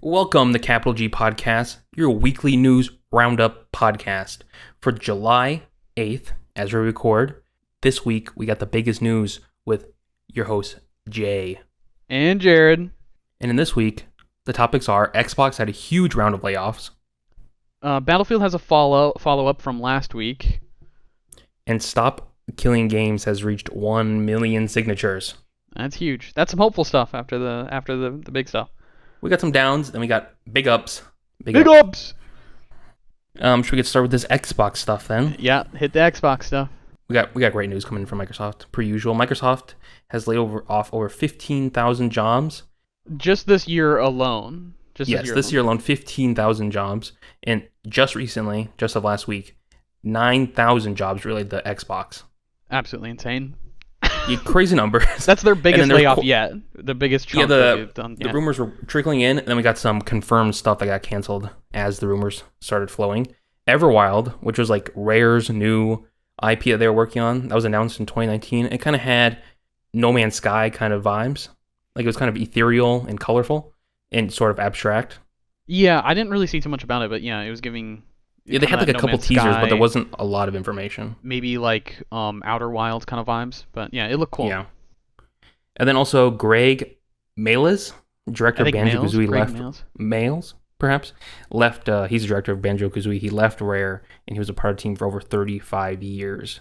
Welcome to Capital G Podcast, your weekly news roundup podcast for July 8th, as we record. This week, we got the biggest news with your hosts, Jae and Jared. And in this week, the topics are Xbox had a huge round of layoffs. Battlefield has a follow-up from last week. And Stop Killing Games has reached 1 million signatures. That's huge. That's some hopeful stuff after the big stuff. We got some downs, then we got big ups. Big ups! Should we get started with this Xbox stuff then? Yeah, hit the Xbox stuff. We got great news coming from Microsoft, per usual. Microsoft has laid off over 15,000 jobs. Just this year alone. This year alone, 15,000 jobs. And just recently, just of last week, 9,000 jobs related to Xbox. Absolutely insane. Crazy numbers. That's their biggest layoff yet. The biggest chunk they've done yet. The rumors were trickling in, and then we got some confirmed stuff that got canceled as the rumors started flowing. Everwild, which was like Rare's new IP that they were working on, that was announced in 2019. It kind of had No Man's Sky kind of vibes. Like it was kind of ethereal and colorful and sort of abstract. Yeah, I didn't really see too much about it, but yeah, it was giving... Yeah, they had like a couple teasers, but there wasn't a lot of information. Maybe like Outer Wilds kind of vibes, but yeah, it looked cool. Yeah. And then also Greg Males, director of Banjo-Kazooie, left. He's the director of Banjo-Kazooie. He left Rare, and he was a part of the team for over 35 years.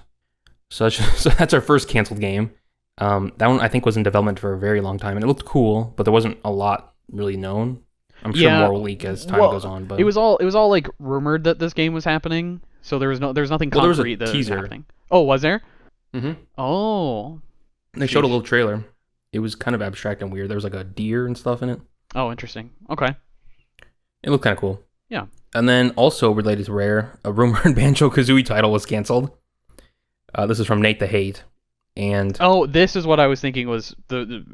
So that's our first canceled game. That one I think was in development for a very long time, and it looked cool, but there wasn't a lot really known. I'm sure more will leak as time goes on, but it was all like rumored that this game was happening, so there was nothing concrete that was happening. Oh, was there? Mm-hmm. Oh. They showed a little trailer. It was kind of abstract and weird. There was like a deer and stuff in it. Oh, interesting. Okay. It looked kind of cool. Yeah. And then also related to Rare, a rumored Banjo-Kazooie title was canceled. This is from Nate the Hate. And this is what I was thinking was the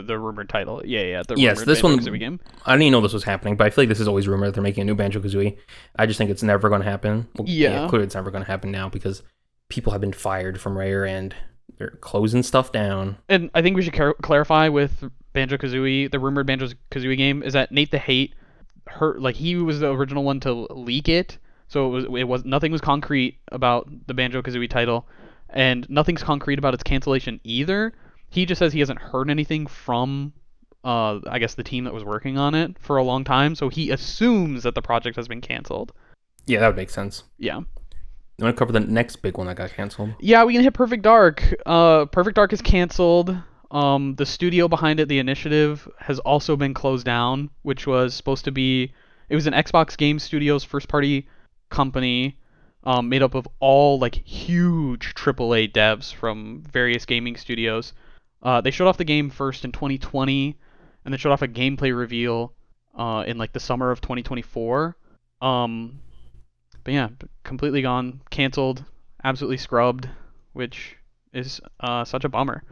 rumored title. Yeah. This one. Kazooie game. I didn't even know this was happening, but I feel like this is always rumored that they're making a new Banjo-Kazooie. I just think it's never going to happen. Well, yeah. Clearly it's never going to happen now because people have been fired from Rare and they're closing stuff down. And I think we should clarify with Banjo-Kazooie, the rumored Banjo-Kazooie game, is that Nate the Hate, he was the original one to leak it. So it was nothing was concrete about the Banjo-Kazooie title. And nothing's concrete about its cancellation either. He just says he hasn't heard anything from, I guess, the team that was working on it for a long time. So he assumes that the project has been canceled. Yeah, that would make sense. Yeah. You want to cover the next big one that got canceled? Yeah, we can hit Perfect Dark. Perfect Dark is canceled. The studio behind it, The Initiative, has also been closed down, which was supposed to be... It was an Xbox Game Studios first-party company... made up of all like huge AAA devs from various gaming studios. They showed off the game first in 2020, and they showed off a gameplay reveal in like the summer of 2024. But yeah, completely gone, canceled, absolutely scrubbed, which is such a bummer.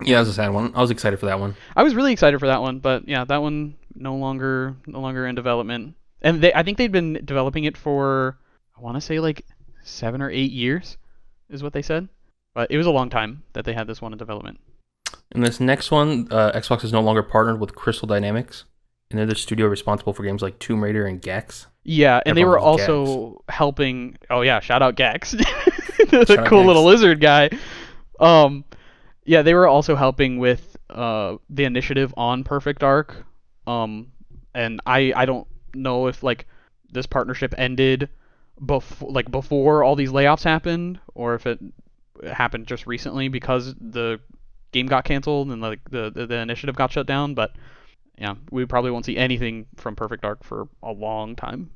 Yeah, that's a sad one. I was excited for that one. I was really excited for that one, but yeah, that one no longer in development. And I think they'd been developing it for, I want to say like 7 or 8 years is what they said. But it was a long time that they had this one in development. And this next one, Xbox is no longer partnered with Crystal Dynamics. And they're the studio responsible for games like Tomb Raider and Gex. Yeah, and they were also helping... Oh yeah, shout out Gex. The cool little lizard guy. Yeah, they were also helping with the initiative on Perfect Dark. And I don't know if like this partnership ended before all these layoffs happened, or if it happened just recently because the game got canceled and like the initiative got shut down. But yeah, we probably won't see anything from Perfect Dark for a long time.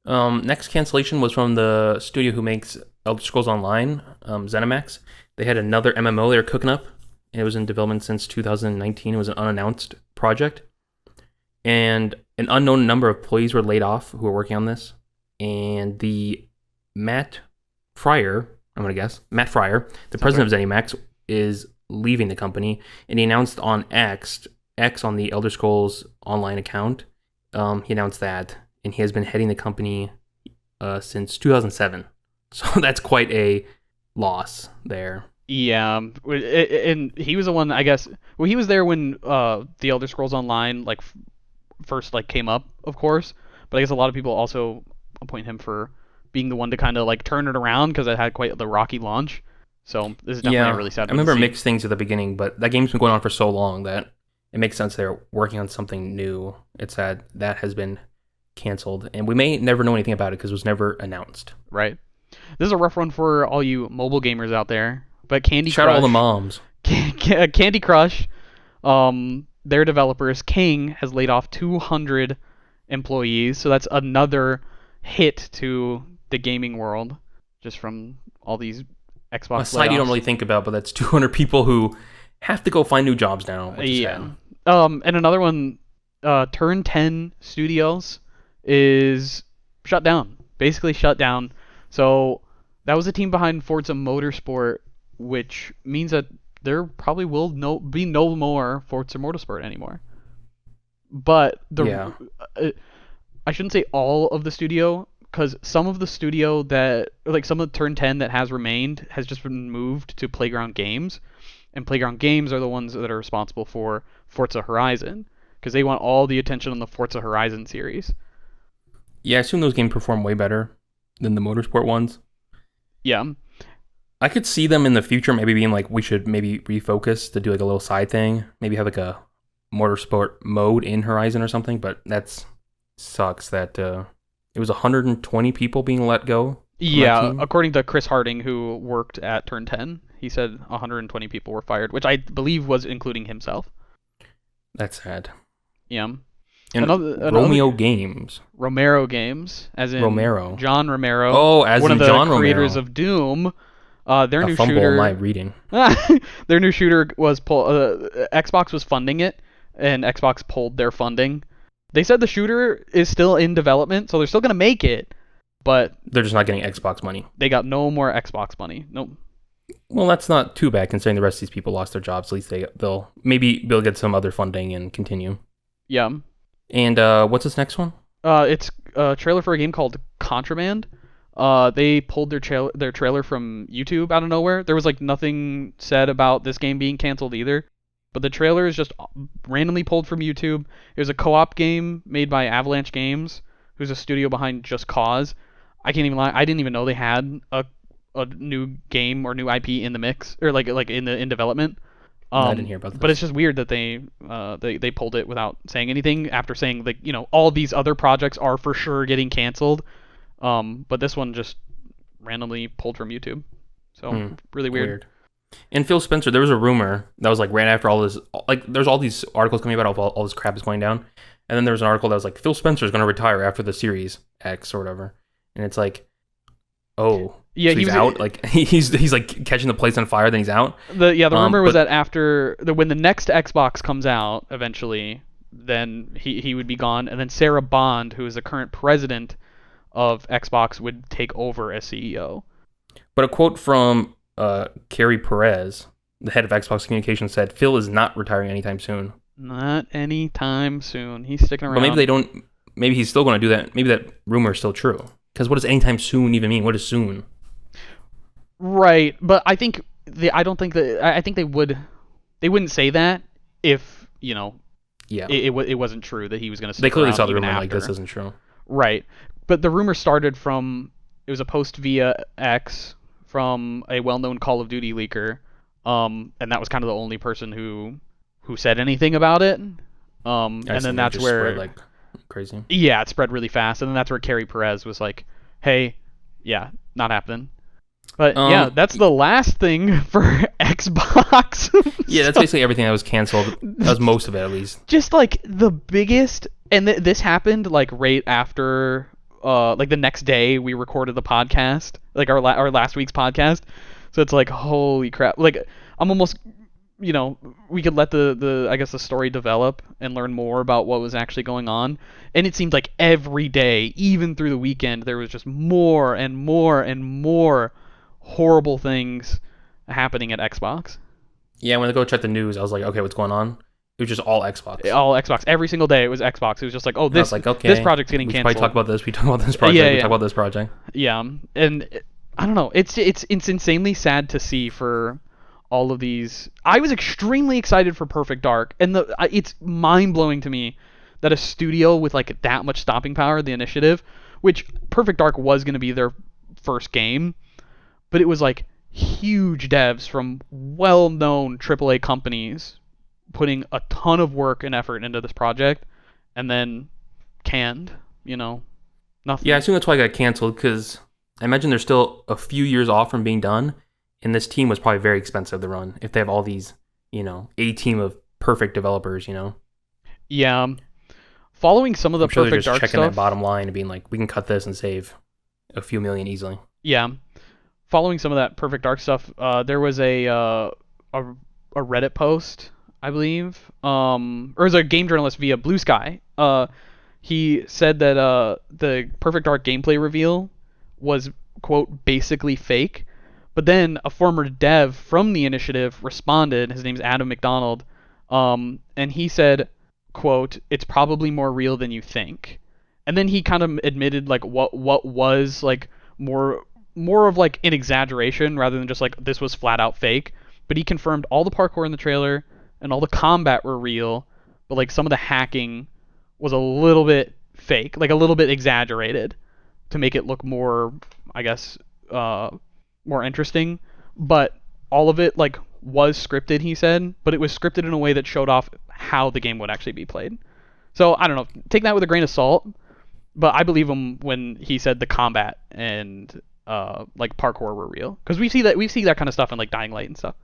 Next cancellation was from the studio who makes Elder Scrolls Online, ZeniMax. They had another MMO they were cooking up. It was in development since 2019. It was an unannounced project. And an unknown number of employees were laid off who were working on this. And the Matt Fryer, the president of ZeniMax, is leaving the company. And he announced on X on the Elder Scrolls Online account, he announced that. And he has been heading the company since 2007. So that's quite a loss there. Yeah, and he was the one, I guess. Well, he was there when the Elder Scrolls Online first like came up, of course. But I guess a lot of people also appoint him for being the one to kind of like turn it around because it had quite the rocky launch. So this is definitely a Yeah, really sad I one to remember see. mixed things at the beginning, but that game's been going on for so long that it makes sense they're working on something new. It's sad that has been canceled, and we may never know anything about it because it was never announced. Right. This is a rough one for all you mobile gamers out there. But Candy Shout out all the Crush, moms. Candy Crush, their developers King has laid off 200 employees, so that's another hit to the gaming world just from all these Xbox A side you don't layoffs. really think about, but that's 200 people who have to go find new jobs now, which is Yeah. sad. And another one, Turn 10 Studios is shut down. Basically shut down. So that was the team behind Forza Motorsport, which means that there probably will be no more Forza Motorsport anymore. But Yeah. I shouldn't say all of the studio, because some of the studio that, like some of the Turn 10 that has remained has just been moved to Playground Games, and Playground Games are the ones that are responsible for Forza Horizon, because they want all the attention on the Forza Horizon series. Yeah, I assume those games perform way better than the motorsport ones. Yeah, I could see them in the future maybe being like, we should maybe refocus to do like a little side thing. Maybe have like a motorsport mode in Horizon or something, but that's sucks that it was 120 people being let go. yeah. According to Chris Harding, who worked at Turn 10, he said 120 people were fired, which I believe was including himself. That's sad. Yeah. And Another Romeo Games. Romero Games, as in Romero. John Romero. Oh, as one in of the John creators Romero. of Doom. Their A new fumble shooter. in my reading. Their new shooter was Xbox was funding it, and Xbox pulled their funding. They said the shooter is still in development, so they're still gonna make it, but They're just not getting Xbox money. they got no more Xbox money. Nope. Well, that's not too bad considering the rest of these people lost their jobs. At least they'll get some other funding and continue. Yeah. And what's this next one? It's a trailer for a game called Contraband. They pulled their trailer from YouTube out of nowhere. There was like nothing said about this game being canceled either. But the trailer is just randomly pulled from YouTube. It was a co-op game made by Avalanche Games, who's a studio behind Just Cause. I can't even lie. I didn't even know they had a new game or new IP in the mix or like in development. I didn't hear about this. But it's just weird that they pulled it without saying anything after saying like all these other projects are for sure getting canceled. But this one just randomly pulled from YouTube. So really weird. And Phil Spencer, there was a rumor that was like right after all this, like there's all these articles coming about all this crap is going down, and then there was an article that was like Phil Spencer is going to retire after the Series X or whatever, and it's like, oh, yeah, so he's out, like he's like catching the place on fire, then he's out. The rumor was that after when the next Xbox comes out eventually, then he would be gone, and then Sarah Bond, who is the current president of Xbox, would take over as CEO. But a quote from Carrie Perez, the head of Xbox Communications, said Phil is not retiring anytime soon. Not anytime soon. He's sticking around. But maybe they don't. Maybe he's still going to do that. Maybe that rumor is still true. Because what does anytime soon even mean? What is soon? Right, but I think I think they wouldn't say that if Yeah. it wasn't true that he was going to. They clearly around saw the even rumor after. like this isn't true. Right, but the rumor started from it was a post via X from a well-known Call of Duty leaker, and that was kind of the only person who said anything about it. And then that's where spread like crazy. Yeah, it spread really fast, and then that's where Carrie Perez was like, "Hey, yeah, not happening." But yeah, that's the last thing for Xbox. Yeah, that's basically everything that was canceled. That was most of it, at least. Just like the biggest, and this happened like right after, like the next day we recorded the podcast, like our last week's podcast. So it's like, holy crap! Like I'm almost, we could let the I guess the story develop and learn more about what was actually going on. And it seemed like every day, even through the weekend, there was just more and more and more horrible things happening at Xbox. Yeah, when I go check the news, I was like, okay, what's going on? It was just all Xbox. All Xbox. Every single day it was Xbox. It was just like, oh, this project's getting canceled. We talk about this. We talk about this project. We talk about this project. Yeah, and I don't know. It's insanely sad to see for all of these. I was extremely excited for Perfect Dark, and it's mind blowing to me that a studio with like that much stopping power, the initiative, which Perfect Dark was going to be their first game, but it was like huge devs from well-known AAA companies putting a ton of work and effort into this project, and then canned, nothing. Yeah, I assume that's why it got canceled, because I imagine they're still a few years off from being done, and this team was probably very expensive to run if they have all these, a team of perfect developers. Yeah. Following some of the I'm sure they're Perfect just Dark checking stuff. that bottom line and being like, we can cut this and save a few million easily. Yeah. Following some of that Perfect Dark stuff, there was a Reddit post, I believe, or it was a game journalist via Blue Sky. He said that the Perfect Dark gameplay reveal was, quote, basically fake. But then a former dev from the initiative responded. His name's Adam McDonald, and he said, quote, "It's probably more real than you think." And then he kind of admitted like what was like more of like an exaggeration rather than just like this was flat out fake. But he confirmed all the parkour in the trailer and all the combat were real, but like some of the hacking was a little bit fake, like a little bit exaggerated to make it look more, I guess, more interesting. But all of it like was scripted, he said, but it was scripted in a way that showed off how the game would actually be played. So I don't know, take that with a grain of salt, but I believe him when he said the combat and like parkour were real, because we see that kind of stuff in like Dying Light and stuff.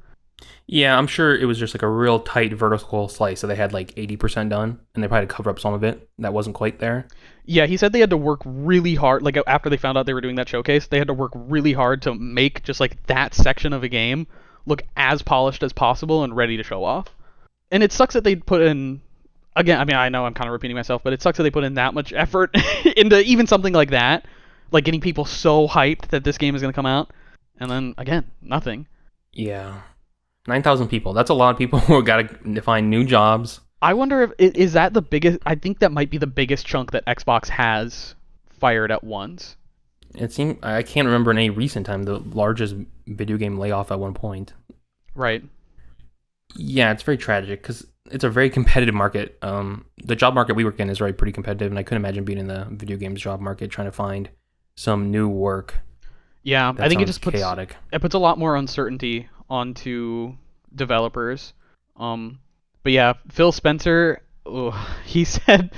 Yeah, I'm sure it was just like a real tight vertical slice, so they had like 80% done, and they probably had to cover up some of it that wasn't quite there. Yeah, he said they had to work really hard. Like after they found out they were doing that showcase, they had to work really hard to make just like that section of a game look as polished as possible and ready to show off. And it sucks that they put in, again, I mean, I know I'm kind of repeating myself, but it sucks that they put in that much effort into even something like that, like getting people so hyped that this game is going to come out, and then again, nothing. Yeah. 9,000 people. That's a lot of people who got to find new jobs. I wonder if is that the biggest. I think that might be the biggest chunk that Xbox has fired at once. It seemed, I can't remember in any recent time the largest video game layoff at one point. Right. Yeah, it's very tragic because it's a very competitive market. The job market we work in is already pretty competitive, and I couldn't imagine being in the video games job market trying to find some new work. Yeah, That I think it sounds just puts chaotic. it puts a lot more uncertainty onto developers. But yeah, Phil Spencer, he said,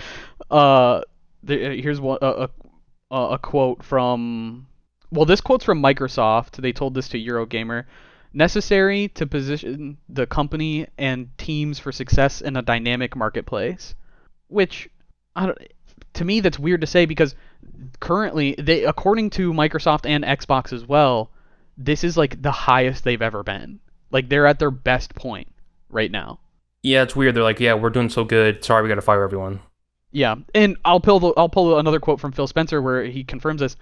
here's a quote from, well, this quote's from Microsoft. They told this to Eurogamer. Necessary to position the company and teams for success in a dynamic marketplace. Which, to me, that's weird to say because currently, according to Microsoft and Xbox as well, this is like the highest they've ever been. Like they're at their best point right now. Yeah, it's weird. They're like, yeah, we're doing so good. Sorry, we got to fire everyone. Yeah, and I'll pull another quote from Phil Spencer where he confirms this.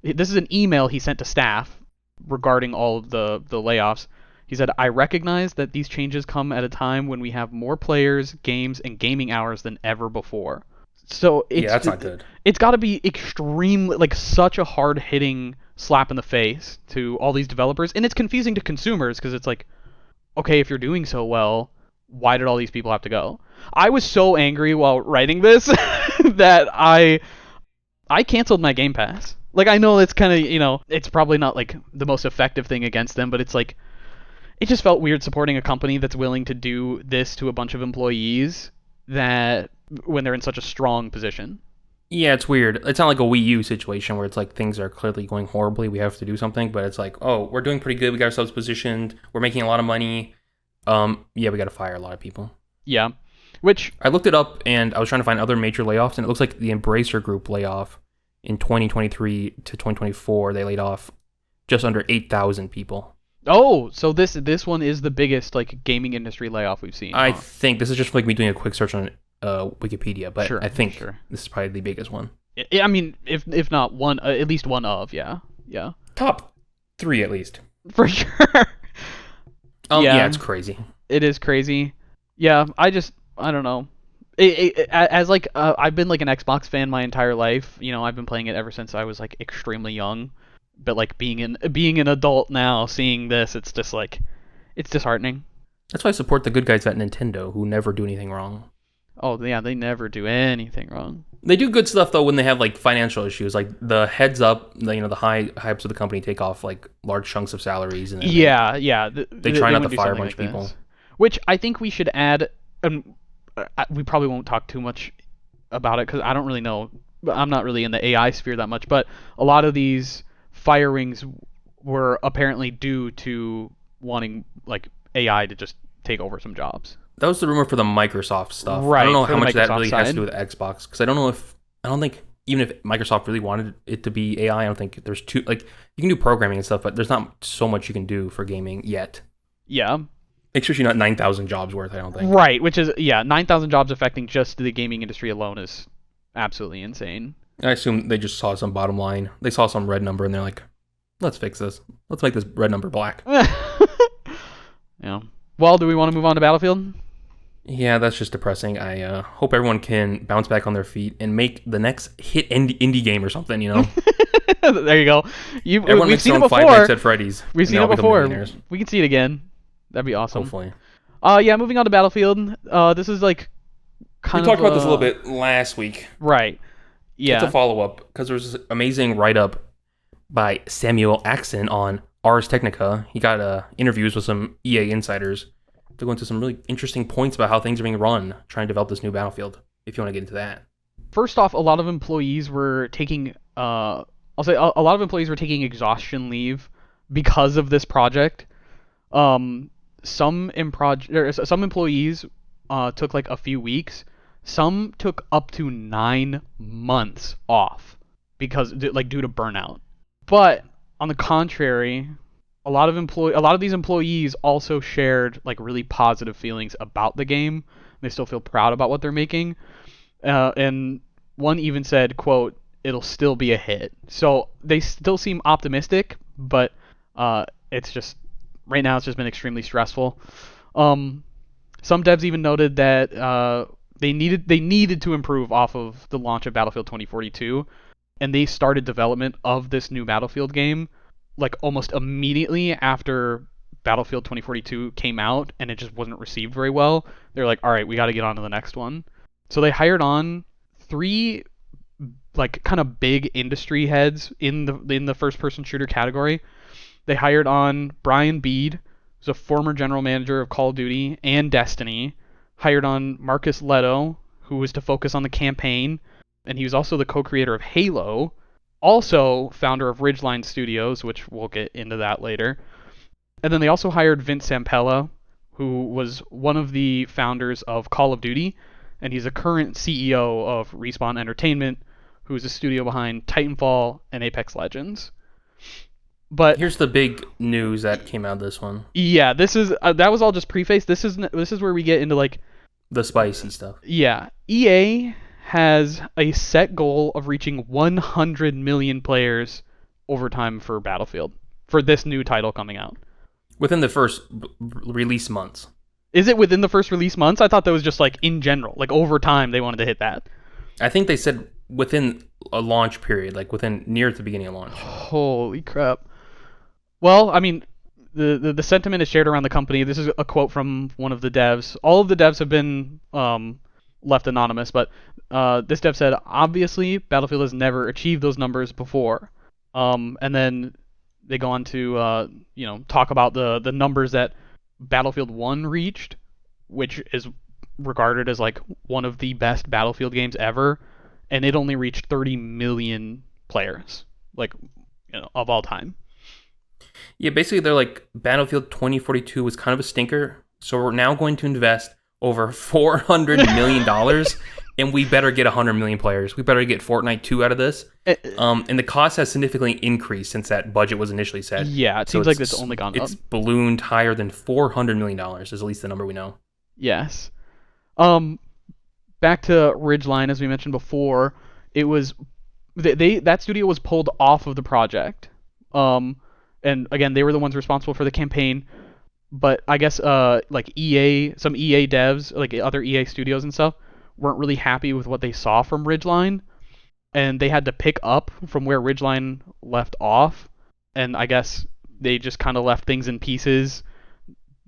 This is an email he sent to staff regarding all of the layoffs. He said, "I recognize that these changes come at a time when we have more players, games, and gaming hours than ever before." So That's not good. It's got to be extremely, like, such a hard-hitting slap in the face to all these developers, and it's confusing to consumers because it's like, okay, if you're doing so well, why did all these people have to go? I was so angry while writing this that I canceled my Game Pass. Like, I know it's kind of, it's probably not like the most effective thing against them, but it's like, it just felt weird supporting a company that's willing to do this to a bunch of employees that when they're in such a strong position. Yeah, it's weird. It's not like a Wii U situation where it's like things are clearly going horribly. We have to do something, but it's like, oh, we're doing pretty good. We got ourselves positioned. We're making a lot of money. Yeah, we got to fire a lot of people. Yeah, which I looked it up and I was trying to find other major layoffs, and it looks like the Embracer Group layoff in 2023 to 2024, they laid off just under 8,000 people. Oh, so this one is the biggest like gaming industry layoff we've seen. I think this is just like me doing a quick search on Wikipedia, but Sure, I think sure. this is probably the biggest one. I mean, if not one, at least one of, yeah. Top 3 at least. For sure. Yeah, it's crazy. It is crazy. Yeah, I don't know. As like I've been like an Xbox fan my entire life. I've been playing it ever since I was like extremely young. But like being an adult now, seeing this, it's just like, it's disheartening. That's why I support the good guys at Nintendo who never do anything wrong. Oh yeah, they never do anything wrong. They do good stuff though when they have like financial issues, like the heads up, the high hypes of the company take off like large chunks of salaries, and then Yeah, yeah. they try They not to wouldn't do fire a something bunch like of people. this. Which I think we should add. We probably won't talk too much about it because I don't really know. I'm not really in the AI sphere that much, but a lot of these firings were apparently due to wanting like AI to just take over some jobs. That was the rumor for the Microsoft stuff. I don't Right, know for how the much that Microsoft really has to side. do with Xbox because I don't think even if Microsoft really wanted it to be AI, I don't think there's too like you can do programming and stuff, but there's not so much you can do for gaming yet. Yeah. Especially not 9,000 jobs worth. I don't think. Right, which is 9,000 jobs affecting just the gaming industry alone is absolutely insane. I assume they just saw some bottom line. They saw some red number and they're like, let's fix this. Let's make this red number black. Yeah. Well, do we want to move on to Battlefield? Yeah, that's just depressing. I hope everyone can bounce back on their feet and make the next hit indie game or something, you know? There you go. Everyone We've makes seen their it own Five before. Nights at Freddy's. We've and seen they it all become before. millionaires. We can see it again. That'd be awesome. Hopefully. Yeah, moving on to Battlefield. This is like kind We of talked about this a little bit last week. Right. Yeah. It's a follow-up because there was this amazing write-up by Samuel Axon on Ars Technica. He got interviews with some EA insiders to go into some really interesting points about how things are being run, trying to develop this new Battlefield, if you want to get into that. First off, a lot of employees were taking I'll say a lot of employees were taking exhaustion leave because of this project. Some employees took like a few weeks. Some took up to 9 months off because due to burnout. But on the contrary, a lot of these employees also shared like really positive feelings about the game. They still feel proud about what they're making. And one even said, quote, "It'll still be a hit." So they still seem optimistic, but it's just right now it's just been extremely stressful. Some devs even noted that they needed to improve off of the launch of Battlefield 2042, and they started development of this new Battlefield game like almost immediately after Battlefield 2042 came out, and it just wasn't received very well. They're like, all right, we got to get on to the next one. So they hired on 3 like kind of big industry heads in the first person shooter category. They hired on Brian Bede, who's a former general manager of Call of Duty and Destiny. Hired on Marcus Leto, who was to focus on the campaign, and he was also the co-creator of Halo, also founder of Ridgeline Studios, which we'll get into that later. And then they also hired Vince Zampella, who was one of the founders of Call of Duty, and he's a current CEO of Respawn Entertainment, who's a studio behind Titanfall and Apex Legends. But here's the big news that came out of this one. Yeah, this is that was all just preface. This is where we get into like the spicy stuff. Yeah, EA has a set goal of reaching 100 million players over time for Battlefield for this new title coming out. Within the first release months. Is it within the first release months? I thought that was just like in general, like over time they wanted to hit that. I think they said within a launch period, like within near at the beginning of launch. Holy crap. Well, I mean, the sentiment is shared around the company. This is a quote from one of the devs. All of the devs have been left anonymous, but this dev said, obviously, Battlefield has never achieved those numbers before. And then they go on to talk about the numbers that Battlefield 1 reached, which is regarded as like one of the best Battlefield games ever, and it only reached 30 million players, like of all time. Yeah, basically they're like Battlefield 2042 was kind of a stinker, so we're now going to invest over $400 million, and we better get 100 million players. We better get Fortnite 2 out of this. And the cost has significantly increased since that budget was initially set. Yeah, it seems like it's only gone up. It's ballooned higher than $400 million, is at least the number we know. Yes. Back to Ridgeline, as we mentioned before, it was that studio was pulled off of the project. And again, they were the ones responsible for the campaign. But I guess like EA, some EA devs, like other EA studios and stuff, weren't really happy with what they saw from Ridgeline, and they had to pick up from where Ridgeline left off. And I guess they just kind of left things in pieces.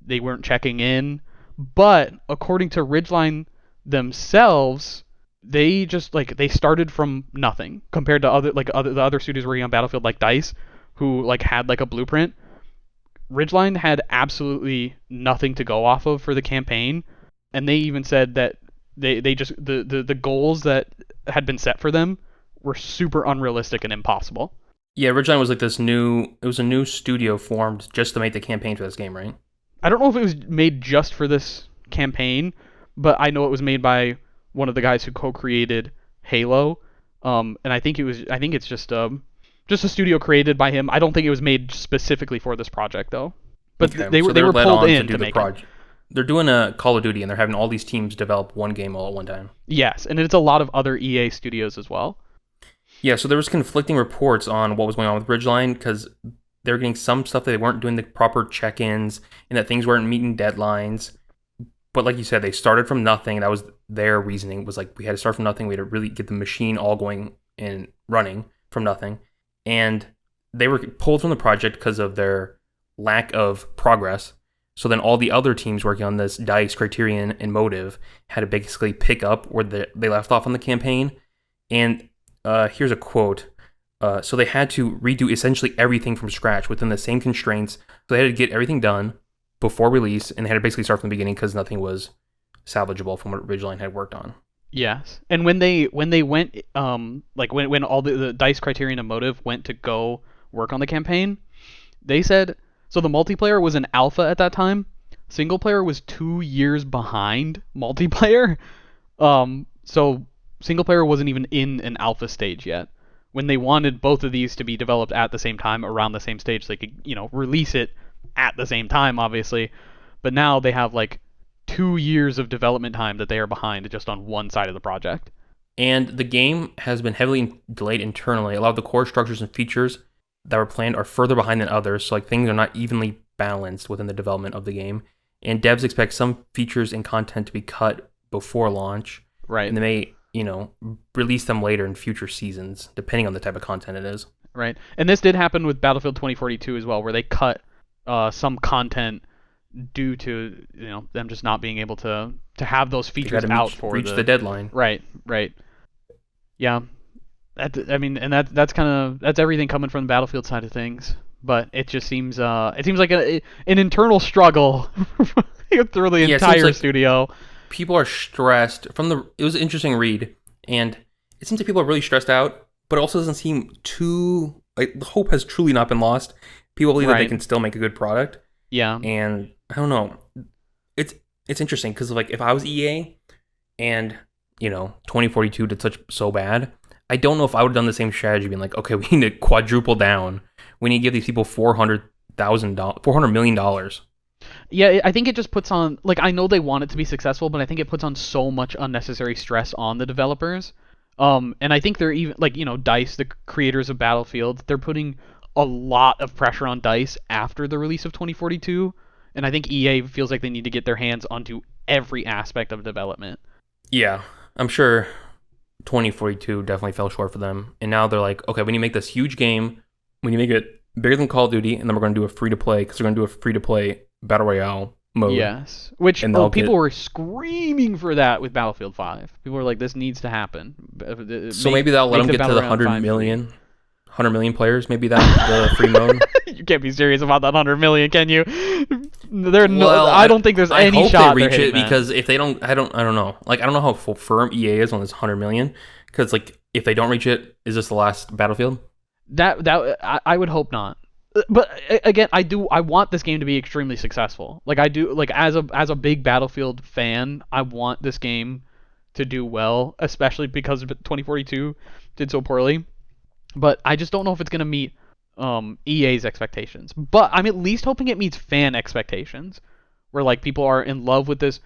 They weren't checking in. But according to Ridgeline themselves, they just like they started from nothing compared to the other studios working on Battlefield like DICE, who like had like a blueprint. Ridgeline had absolutely nothing to go off of for the campaign, and they even said that they just the goals that had been set for them were super unrealistic and impossible. Yeah, Ridgeline was like it was a new studio formed just to make the campaign for this game, right? I don't know if it was made just for this campaign, but I know it was made by one of the guys who co-created Halo. And I think it's just a studio created by him. I don't think it was made specifically for this project though. But Okay, they so were they're led pulled on in to do to the make project. it. They're doing a Call of Duty, and they're having all these teams develop one game all at one time. Yes, and it's a lot of other EA studios as well. Yeah, so there was conflicting reports on what was going on with Ridgeline because they were getting some stuff that they weren't doing the proper check-ins and that things weren't meeting deadlines. But like you said, they started from nothing. That was their reasoning. Was like we had to start from nothing. We had to really get the machine all going and running from nothing. And they were pulled from the project because of their lack of progress. So then all the other teams working on this, DICE, Criterion, and Motive, had to basically pick up where they left off on the campaign. And here's a quote. So they had to redo essentially everything from scratch within the same constraints. So they had to get everything done before release, and they had to basically start from the beginning because nothing was salvageable from what Ridgeline had worked on. Yes, and when they went like when all the DICE, Criterion, and Motive went to go work on the campaign, they said so the multiplayer was an alpha at that time. Single player was 2 years behind multiplayer. So single player wasn't even in an alpha stage yet. When they wanted both of these to be developed at the same time around the same stage, so they could, release it at the same time, obviously. But now they have like 2 years of development time that they are behind just on one side of the project. And the game has been heavily delayed internally. A lot of the core structures and features that were planned are further behind than others, so like things are not evenly balanced within the development of the game. And devs expect some features and content to be cut before launch. Right. And they may, release them later in future seasons, depending on the type of content it is. Right. And this did happen with Battlefield 2042 as well, where they cut some content due to them just not being able to have those features out for reach the deadline. Right. Yeah. That's everything coming from the Battlefield side of things. But it just seems like an internal struggle through the entire studio. People are stressed it was an interesting read, and it seems like people are really stressed out, but it also doesn't seem too like the hope has truly not been lost. People believe that they can still make a good product. Yeah. And I don't know. It's interesting because like if I was EA and 2042 did so bad, I don't know if I would have done the same strategy, being like, okay, we need to quadruple down. We need to give these people $400 million. Yeah, I think it just puts on like I know they want it to be successful, but I think it puts on so much unnecessary stress on the developers. And I think they're even like DICE, the creators of Battlefield, they're putting a lot of pressure on DICE after the release of 2042, and I think EA feels like they need to get their hands onto every aspect of development. Yeah, I'm sure 2042 definitely fell short for them, and now they're like, okay, we need to make this huge game. We need to make it bigger than Call of Duty, and then we're going to do a free-to-play, because they're going to do a free-to-play Battle Royale mode. Yes, which people were screaming for that with Battlefield 5. People were like, this needs to happen. So maybe that'll let them get to the 100 million players. Maybe that's the free mode. You can't be serious about that 100 million, can you? I don't think there's any shot. I hope they reach it because if they don't, I don't know. Like I don't know how firm EA is on this 100 million. Because like if they don't reach it, is this the last Battlefield? I would hope not. But again, I want this game to be extremely successful. Like I do, like as a big Battlefield fan, I want this game to do well, especially because 2042 did so poorly. But I just don't know if it's gonna meet EA's expectations. But I'm at least hoping it meets fan expectations, where like people are in love with this,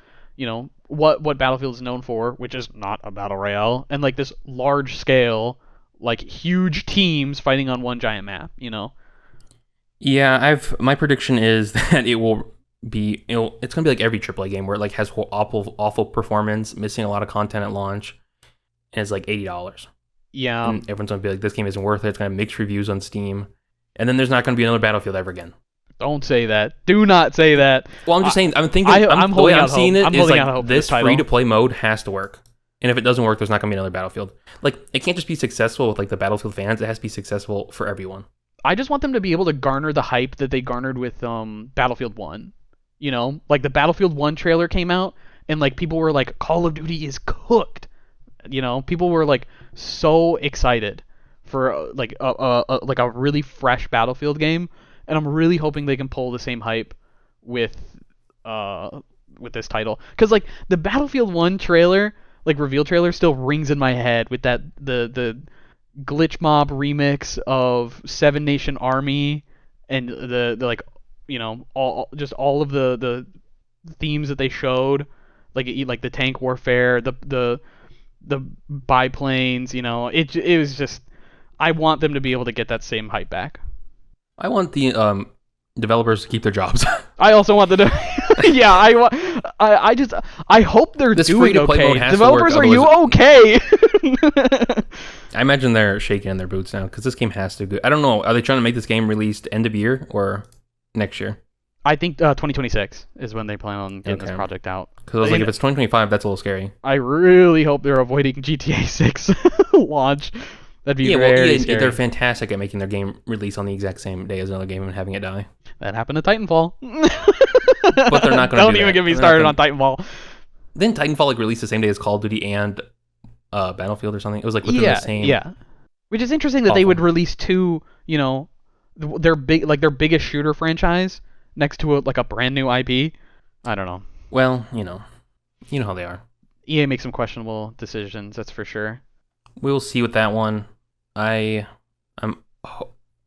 what Battlefield is known for, which is not a battle royale, and like this large scale, like huge teams fighting on one giant map. Yeah, my prediction is that it's gonna be like every AAA game where it like has awful performance, missing a lot of content at launch, and it's like $80. Yeah, and everyone's gonna be like, this game isn't worth it. It's gonna have mixed reviews on Steam, and then there's not gonna be another Battlefield ever again. Don't say that. Do not say that. Well, I'm just saying. I'm thinking. I'm The way holding I'm out seeing hope. it I'm is holding out hope like for this this title. free-to-play mode has to work, and if it doesn't work, there's not gonna be another Battlefield. Like it can't just be successful with like the Battlefield fans. It has to be successful for everyone. I just want them to be able to garner the hype that they garnered with Battlefield 1. You know, like the Battlefield 1 trailer came out and like people were like Call of Duty is cooked. You know, people were like so excited for like a really fresh Battlefield game, and I'm really hoping they can pull the same hype with with this title, cuz like the Battlefield 1 trailer, like reveal trailer still rings in my head with that the glitch mob remix of Seven Nation Army and the like, you know, all of the themes that they showed, like the tank warfare, the biplanes, you know, it was just, I want them to be able to get that same hype back. I want the developers to keep their jobs. I also want the yeah, I hope they're This doing free-to-play okay. mode has to Developers, work, are you otherwise- okay? I imagine they're shaking in their boots now because this game has to go. I don't know. Are they trying to make this game released end of year or next year? I think 2026 is when they plan on getting this Okay. project out. Because I was like, if it's 2025, that's a little scary. I really hope they're avoiding GTA 6 launch. That'd be Yeah, well, very EA, scary. they're fantastic at making their game release on the exact same day as another game and having it die. That happened to Titanfall. But they're not going to Don't do even that. get me They're started not on Titanfall. Didn't Titanfall like release the same day as Call of Duty and Battlefield or something? It was like within the same. Yeah. Which is interesting that they would release two, you know, their biggest shooter franchise next to a brand new IP. I don't know. Well, you know how they are. EA makes some questionable decisions, that's for sure. We will see with that one. I'm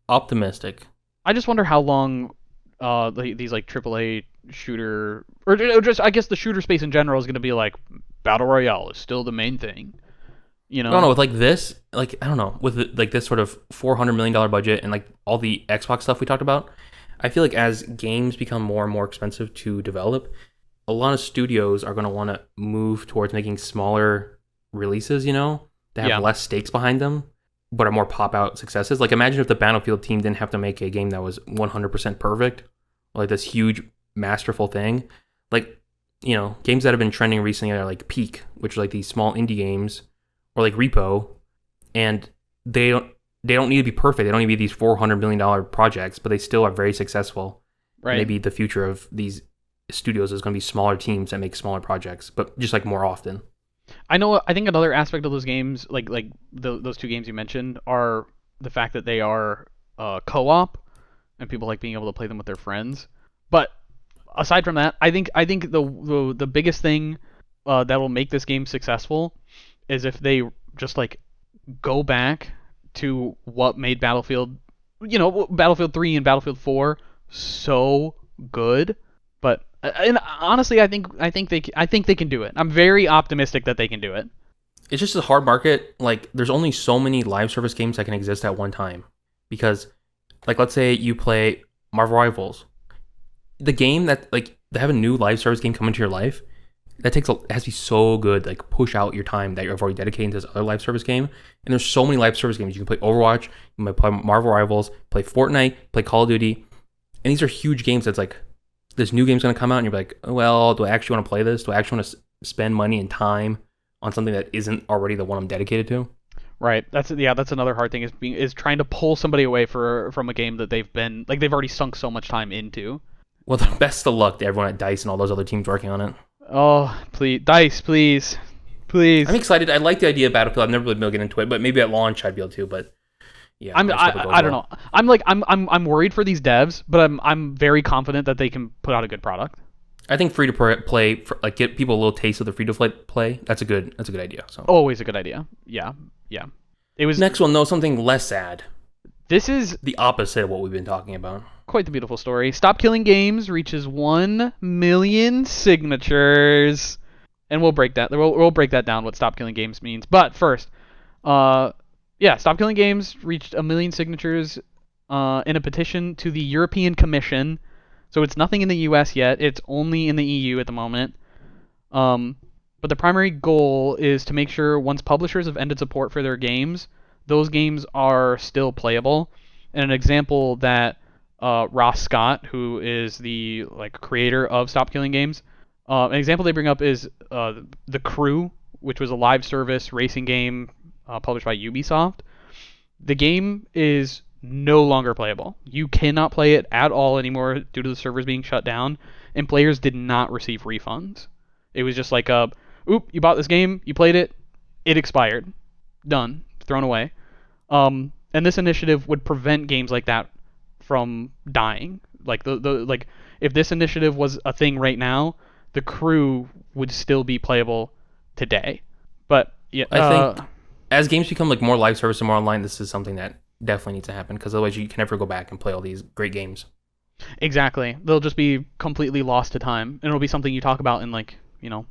optimistic. I just wonder how long these like AAA shooter, or just I guess the shooter space in general is going to be like battle royale is still the main thing. You know? I don't know, with like this, like I don't know, with like this sort of $400 million budget and like all the Xbox stuff we talked about, I feel like as games become more and more expensive to develop, a lot of studios are going to want to move towards making smaller releases, you know, that have less stakes behind them, but are more pop-out successes. Like imagine if the Battlefield team didn't have to make a game that was 100% perfect, like this huge, masterful thing. Like, you know, games that have been trending recently are like Peak, which are like these small indie games, or like Repo, and they don't need to be perfect. They don't need to be these $400 million projects, but they still are very successful. Right. Maybe the future of these studios is going to be smaller teams that make smaller projects, but just like more often. I think another aspect of those games, those two games you mentioned, are the fact that they are co-op, and people like being able to play them with their friends. But aside from that, I think the biggest thing that will make this game successful is if they just like go back to what made Battlefield 3 and Battlefield 4 so good. But and honestly, I think they can do it. I'm very optimistic that they can do it. It's just a hard market. Like, there's only so many live service games that can exist at one time. Because, like, let's say you play Marvel Rivals. The game that, like, to have a new live service game come into your life, it has to be so good. Like, push out your time that you've already dedicated to this other live service game. And there's so many live service games. You can play Overwatch, you might play Marvel Rivals, play Fortnite, play Call of Duty. And these are huge games that's like, this new game's going to come out and you're like, well, do I actually want to play this? Do I actually want to spend money and time on something that isn't already the one I'm dedicated to? Right. That's another hard thing is trying to pull somebody away from a game that they've already sunk so much time into. Well, the best of luck to everyone at DICE and all those other teams working on it. Oh, please, DICE, please. I'm excited. I like the idea of Battlefield. I've never really been able to get into it, but maybe at launch I'd be able to. But yeah, I don't know. I'm worried for these devs, but I'm very confident that they can put out a good product. I think free to play, like get people a little taste of the free to play. That's a good idea. So always a good idea. Yeah. It was next one though, something less sad. This is the opposite of what we've been talking about. Quite the beautiful story. Stop Killing Games reaches 1 million signatures, and we'll break that down what Stop Killing Games means. But first, Stop Killing Games reached 1 million signatures in a petition to the European Commission. So it's nothing in the US yet. It's only in the EU at the moment. But the primary goal is to make sure once publishers have ended support for their games, those games are still playable. And an example that Ross Scott, who is the like creator of Stop Killing Games. An example they bring up is The Crew, which was a live service racing game published by Ubisoft. The game is no longer playable. You cannot play it at all anymore due to the servers being shut down, and players did not receive refunds. It was just like you bought this game, you played it, it expired, done, thrown away. And this initiative would prevent games like that from dying. Like like if this initiative was a thing right now, The Crew would still be playable today. But yeah, I think as games become like more live service and more online, this is something that definitely needs to happen because otherwise you can never go back and play all these great games. exactly. They'll just be completely lost to time, and it'll be something you talk about in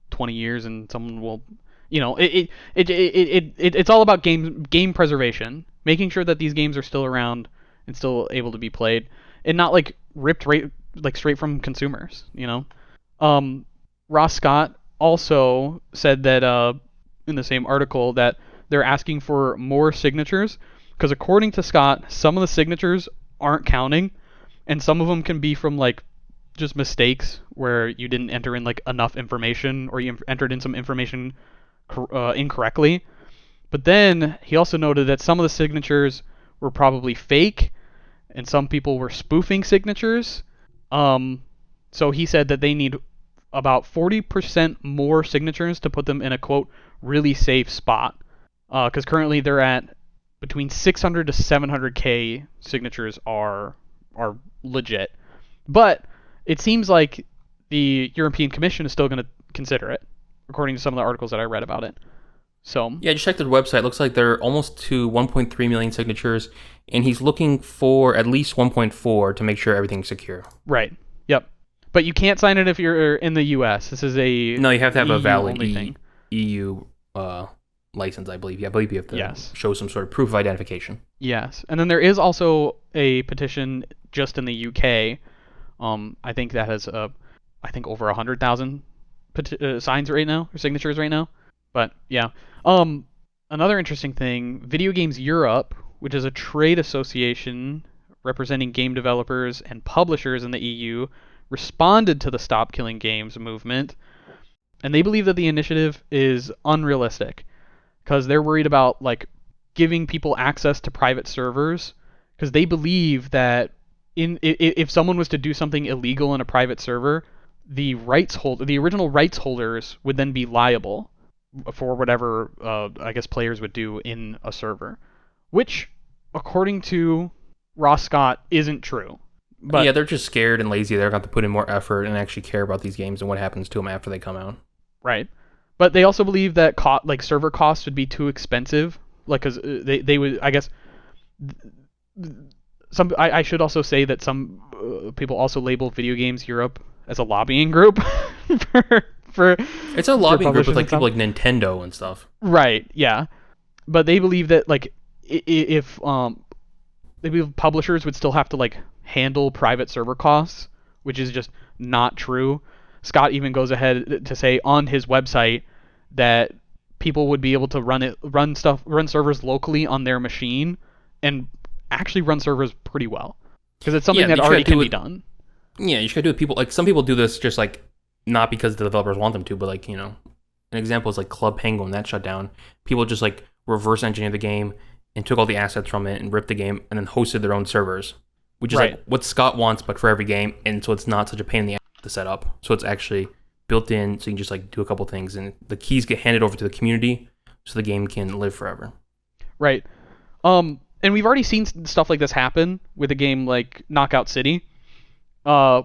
20 years, and someone will, it's all about game preservation, making sure that these games are still around and still able to be played, and not like ripped right like straight from consumers. Ross Scott also said that in the same article that they're asking for more signatures because according to Scott, some of the signatures aren't counting, and some of them can be from like just mistakes where you didn't enter in like enough information or you entered in some information incorrectly. But then he also noted that some of the signatures were probably fake and some people were spoofing signatures. So he said that they need about 40% more signatures to put them in a quote really safe spot. Because currently they're at between 600 to 700k signatures are legit. But it seems like the European Commission is still going to consider it, according to some of the articles that I read about it. So yeah, just check their website. Looks like they're almost to 1.3 million signatures, and he's looking for at least 1.4 to make sure everything's secure. Right. Yep. But you can't sign it if you're in the U.S. This is a no. You have to have EU a valid thing. EU license, I believe. Yeah, I believe you have to Yes. show some sort of proof of identification. Yes, and then there is also a petition just in the UK. I think that has over 100,000 signs right now or signatures right now. But yeah, another interesting thing, Video Games Europe, which is a trade association representing game developers and publishers in the EU, responded to the Stop Killing Games movement, and they believe that the initiative is unrealistic because they're worried about like giving people access to private servers because they believe that if someone was to do something illegal in a private server, the original rights holders would then be liable for whatever I guess players would do in a server, which according to Ross Scott isn't true. But yeah, they're just scared and lazy. They're going to have to put in more effort and actually care about these games and what happens to them after they come out. Right. But they also believe that server costs would be too expensive, like because they would, I guess. I should also say that some people also label Video Games Europe as a lobbying group for it's a lobbying group with like people like Nintendo and stuff. Right. Yeah. But they believe that like if they believe publishers would still have to like handle private server costs, which is just not true. Scott even goes ahead to say on his website that people would be able to run servers locally on their machine and actually run servers pretty well because it's something that already can be done. Yeah, you should do it. People like some people do this just like not because the developers want them to, but like an example is like Club Penguin that shut down. People just like reverse engineered the game and took all the assets from it and ripped the game and then hosted their own servers, which is like what Scott wants, but for every game, and so it's not such a pain in the ass to set up. So it's actually built in, so you can just like do a couple things, and the keys get handed over to the community, so the game can live forever. Right. And we've already seen stuff like this happen with a game like Knockout City,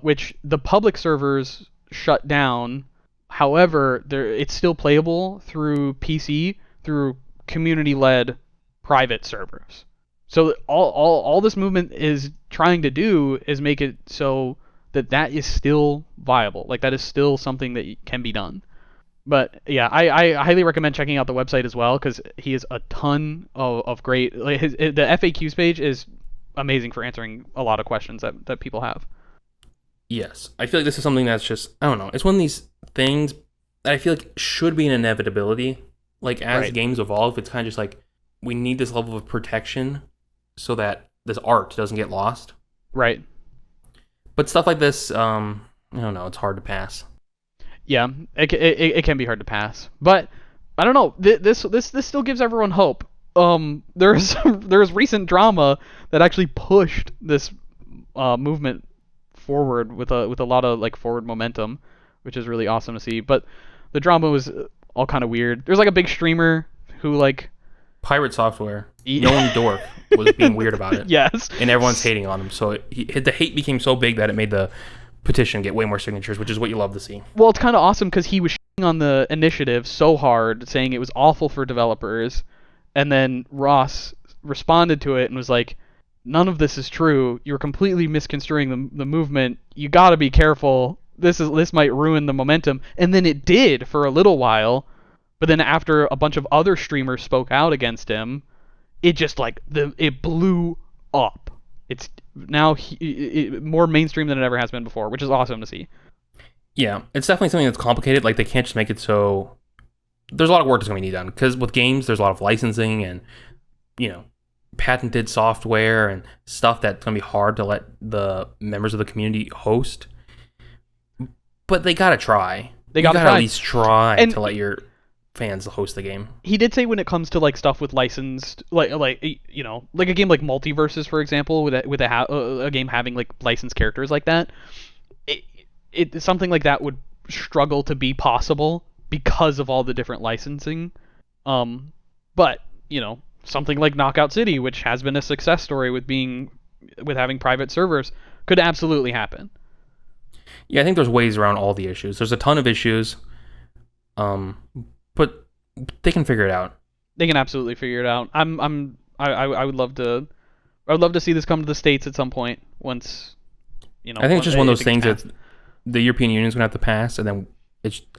which the public servers shut down. However, it's still playable through PC through community-led private servers. So all this movement is trying to do is make it so that is still viable. Like that is still something that can be done. But yeah, I highly recommend checking out the website as well because he has a ton of great. Like the FAQs page is amazing for answering a lot of questions that people have. Yes, I feel like this is something that's just I don't know. It's one of these things that I feel like should be an inevitability. Like as games evolve, it's kind of just like we need this level of protection so that this art doesn't get lost. Right. But stuff like this, I don't know, it's hard to pass. Yeah, it can be hard to pass, but I don't know. This still gives everyone hope. There's recent drama that actually pushed this movement forward with a lot of like forward momentum, which is really awesome to see. But the drama was all kind of weird. There's like a big streamer who like Pirate Software, known dork, was being weird about it. yes, And everyone's hating on him. So the hate became so big that it made the petition get way more signatures, which is what you love to see. well, it's kind of awesome because he was shitting on the initiative so hard, saying it was awful for developers, and then Ross responded to it and was like, "None of this is true. You're completely misconstruing the movement. You got to be careful. This might ruin the momentum." And then it did for a little while, but then after a bunch of other streamers spoke out against him, it just like it blew up. It's now more mainstream than it ever has been before, which is awesome to see. Yeah, it's definitely something that's complicated. Like, they can't just make it so... There's a lot of work that's going to be done. Because with games, there's a lot of licensing and, patented software and stuff that's going to be hard to let the members of the community host. But they got to try. They got to at least try and to let your fans host the game. he did say when it comes to like stuff with licensed like like a game like Multiverses, for example, with a game having like licensed characters like that, it something like that would struggle to be possible because of all the different licensing. But something like Knockout City, which has been a success story with having private servers, could absolutely happen. Yeah, I think there's ways around all the issues. There's a ton of issues, but they can figure it out. They can absolutely figure it out. I would love to. I would love to see this come to the States at some point. Once, I think it's just one of those things that the European Union's gonna have to pass, and then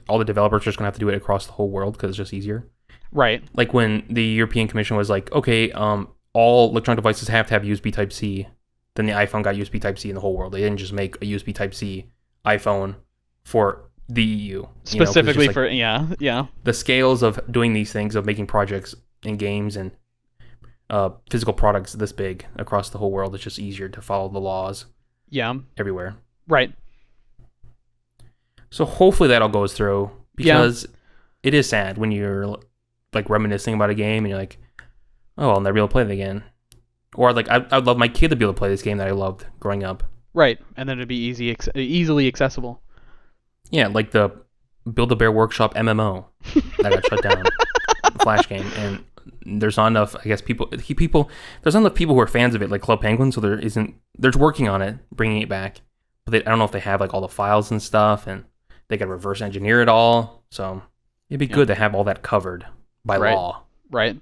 all the developers are just gonna have to do it across the whole world because it's just easier. Right. Like when the European Commission was like, okay, all electronic devices have to have USB Type-C. Then the iPhone got USB Type-C in the whole world. They didn't just make a USB Type-C iPhone for the EU. Specifically like, for yeah. The scales of doing these things, of making projects and games and physical products this big across the whole world, it's just easier to follow the laws. Yeah. Everywhere. Right. So hopefully that all goes through, because it is sad when you're like reminiscing about a game and you're like, oh, I'll never be able to play it again. Or like I'd love my kid to be able to play this game that I loved growing up. Right, and then it'd be easily accessible. Yeah, like the Build-A-Bear Workshop MMO that got shut down, the Flash game, and there's not enough. I guess people. There's not enough people who are fans of it, like Club Penguin. So they're working on it, bringing it back, but I don't know if they have like all the files and stuff, and they got to reverse engineer it all. So it'd be good to have all that covered by law. Right.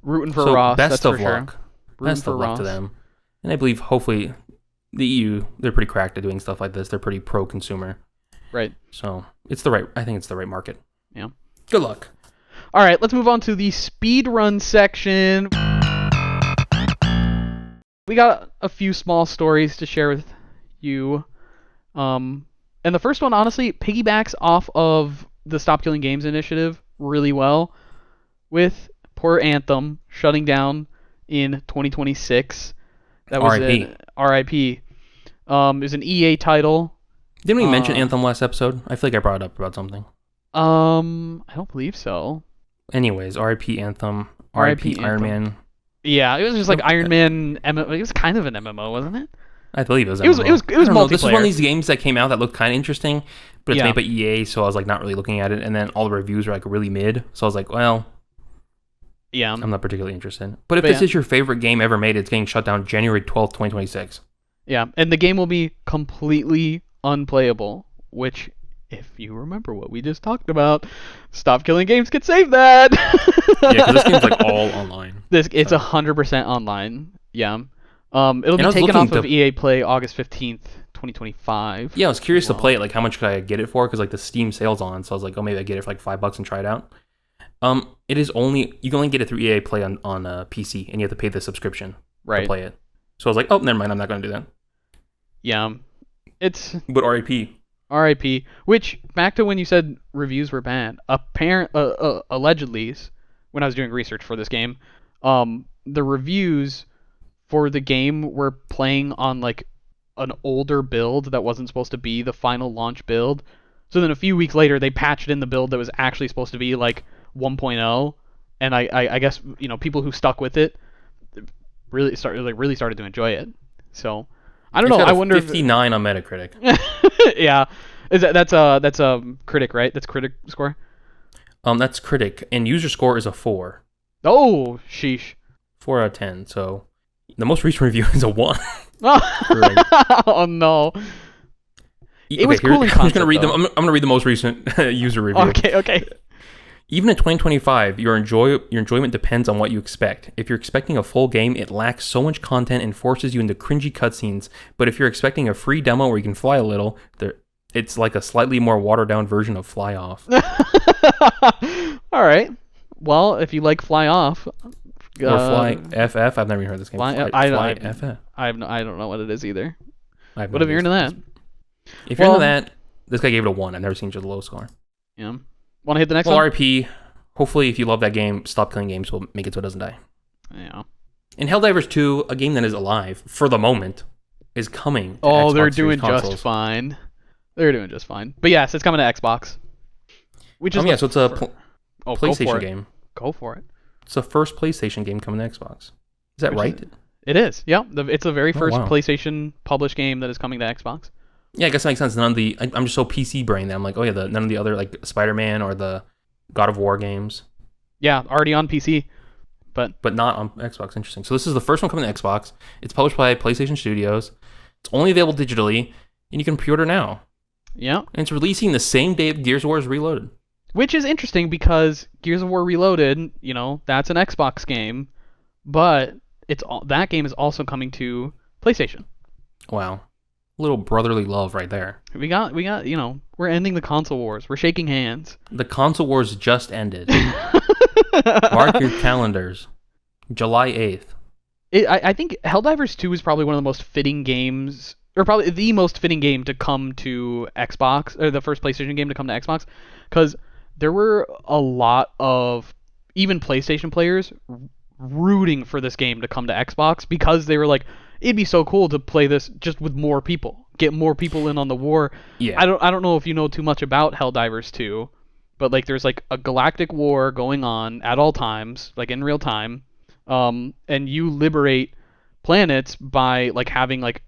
Rooting for Ross. Best of luck. Sure. Best of luck to them. And I believe hopefully the EU, they're pretty cracked at doing stuff like this. They're pretty pro-consumer. Right. So I think it's the right market. Yeah. Good luck. All right, let's move on to the speedrun section. We got a few small stories to share with you. And the first one, honestly, piggybacks off of the Stop Killing Games initiative really well, with poor Anthem shutting down in 2026. That was RIP. It was an EA title. Didn't we mention Anthem last episode? I feel like I brought it up about something. I don't believe so. Anyways, RIP Anthem, RIP Iron Man. Yeah, it was just like Iron Man. It was kind of an MMO, wasn't it? I believe it was. It was multiplayer. This is one of these games that came out that looked kind of interesting, but it's made by EA, so I was like not really looking at it. And then all the reviews were like really mid, so I was like, well, yeah, I'm not particularly interested. But if this is your favorite game ever made, it's getting shut down January 12th, 2026. Yeah, and the game will be completely unplayable, which, if you remember what we just talked about, Stop Killing Games could save that. Yeah, because this game's like all online. It's 100% online. Yeah. It'll be taken off of EA Play August 15th, 2025. Yeah, I was curious to play it. Like, how much could I get it for? Because like the Steam sale's on, so I was like, oh, maybe I get it for like $5 and try it out. It is you can only get it through EA Play on PC, and you have to pay the subscription to play it. So I was like, oh, never mind, I'm not going to do that. Yeah, But RIP. Which, back to when you said reviews were bad. Allegedly, when I was doing research for this game, the reviews for the game were playing on like an older build that wasn't supposed to be the final launch build. So then a few weeks later, they patched in the build that was actually supposed to be like 1.0, and I guess people who stuck with it really started to enjoy it. So I don't know. Got I a wonder 59 on Metacritic. Yeah, that's critic, right? That's critic score. That's critic, and user score is a 4. Oh, sheesh. 4 out of 10. So the most recent review is a 1. Oh no. It was cool in concept, I'm just gonna read though. them. I'm gonna read the most recent user review. Okay. Even in 2025, your enjoyment depends on what you expect. If you're expecting a full game, it lacks so much content and forces you into cringy cutscenes. But if you're expecting a free demo where you can fly a little, it's like a slightly more watered down version of Fly Off. All right. Well, if you like Fly Off, Or Fly FF. I've never even heard this game. Fly FF. I don't know what it is either. I've What if you're into that? If you're into that, this guy gave it a 1. I've never seen just a low score. Yeah. Want to hit the next well, one? RP. Hopefully, if you love that game, Stop Killing Games will make it so it doesn't die. Yeah. And Helldivers 2, a game that is alive for the moment, is coming to Oh, Xbox they're Series doing consoles. just fine. They're doing just fine. But yes, it's coming to Xbox. Which is so it's a PlayStation go game. Go for it. It's the first PlayStation game coming to Xbox. Is that right? It is. Yeah. It's the very first wow. PlayStation published game that is coming to Xbox. Yeah, I guess that makes sense. I'm just so PC brain that I'm like, oh yeah, none of the other like Spider-Man or the God of War games. Yeah, already on PC. But not on Xbox. Interesting. So this is the first one coming to Xbox. It's published by PlayStation Studios. It's only available digitally, and you can pre-order now. Yeah. And it's releasing the same day Gears of War is Reloaded. Which is interesting because Gears of War Reloaded, that's an Xbox game, but that game is also coming to PlayStation. Wow. Little brotherly love right there. We got, we're ending the console wars. We're shaking hands. The console wars just ended. Mark your calendars. July 8th. I think Helldivers 2 is probably one of the most fitting games, or probably the most fitting game to come to Xbox, or the first PlayStation game to come to Xbox, because there were a lot of even PlayStation players rooting for this game to come to Xbox because they were like, it'd be so cool to play this just with more people, get more people in on the war. Yeah. I don't know if you know too much about Helldivers 2, but like there's like a galactic war going on at all times, like in real time, and you liberate planets by like having like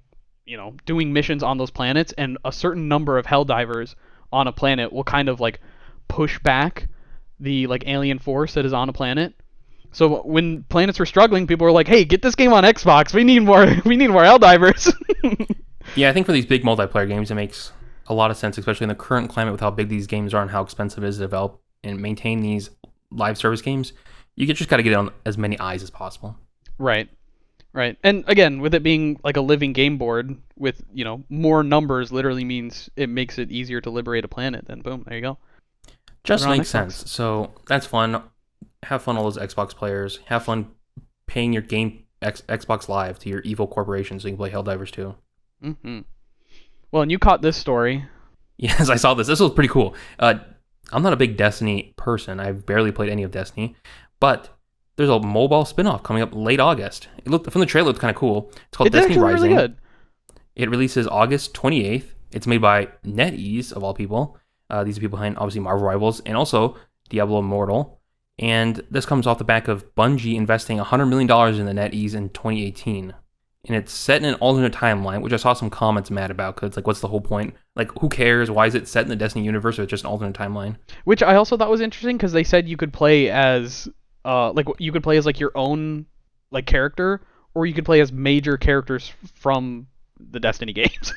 doing missions on those planets, and a certain number of Helldivers on a planet will kind of like push back the like alien force that is on a planet. So when planets were struggling, people were like, "Hey, get this game on Xbox. We need more. We need more Helldivers." Yeah, I think for these big multiplayer games, it makes a lot of sense, especially in the current climate with how big these games are and how expensive it is to develop and maintain these live service games. You just got to get it on as many eyes as possible. Right. And again, with it being like a living game board with more numbers, literally means it makes it easier to liberate a planet. Then boom, there you go. Just makes sense. So that's fun. Have fun, all those Xbox players. Have fun paying your Xbox Live to your evil corporation so you can play Helldivers 2. Mm-hmm. Well, and you caught this story. Yes, I saw this. This was pretty cool. I'm not a big Destiny person. I've barely played any of Destiny. But there's a mobile spin-off coming up late August. It looked from the trailer, it's kind of cool. It's called Destiny Rising. Really good. It releases August 28th. It's made by NetEase, of all people. These are people behind, obviously, Marvel Rivals and also Diablo Immortal. And this comes off the back of Bungie investing $100 million in the NetEase in 2018. And it's set in an alternate timeline, which I saw some comments mad about, because it's like, what's the whole point? Like, who cares? Why is it set in the Destiny universe if it's just an alternate timeline? Which I also thought was interesting, because they said you could play as, your own, like, character, or you could play as major characters from the Destiny games.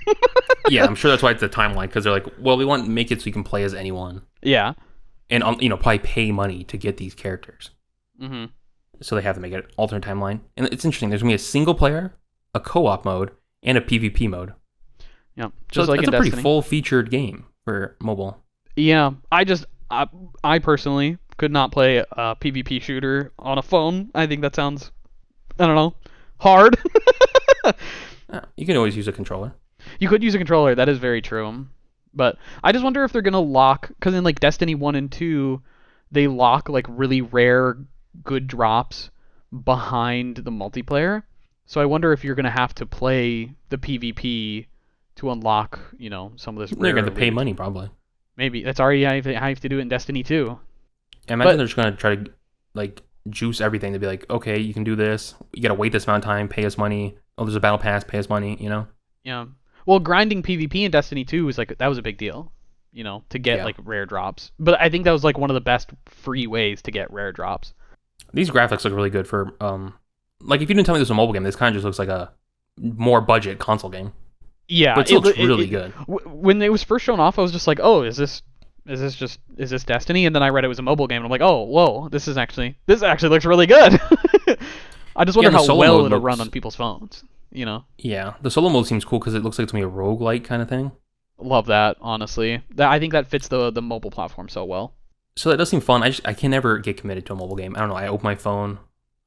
Yeah, I'm sure that's why it's the timeline, because they're like, well, we want to make it so you can play as anyone. Yeah. And, probably pay money to get these characters. Mm-hmm. So they have to make it an alternate timeline. And it's interesting. There's going to be a single player, a co-op mode, and a PvP mode. Yeah. Just so like it's a pretty full-featured game for mobile. Yeah. I personally could not play a PvP shooter on a phone. I think that sounds, I don't know, hard. You can always use a controller. You could use a controller. That is very true. But I just wonder if they're going to lock, because in like Destiny 1 and 2, they lock like really rare good drops behind the multiplayer. So I wonder if you're gonna have to play the PvP to unlock, some of this They're rare going to pay loot. money probably. Maybe that's already how you have to do it in Destiny 2. I imagine they're just going to try to like juice everything to be like, okay, you can do this. You got to wait this amount of time, pay us money. Oh, there's a battle pass, pay us money. Yeah. Well, grinding PvP in Destiny 2 was that was a big deal, to get Yeah. like rare drops. But I think that was like one of the best free ways to get rare drops. These graphics look really good for like if you didn't tell me this was a mobile game, this kind of just looks like a more budget console game. Yeah, But it looks really good. When it was first shown off, I was just like, "Oh, is this Destiny?" And then I read it was a mobile game, and I'm like, "Oh, whoa, this actually looks really good." I just wonder the how solo well mode it'll run looks- on people's phones. Yeah, the solo mode seems cool because it looks like it's gonna be a roguelike kind of thing. Love that, honestly. I think that fits the mobile platform so well. So that does seem fun. I can never get committed to a mobile game. I don't know. I open my phone.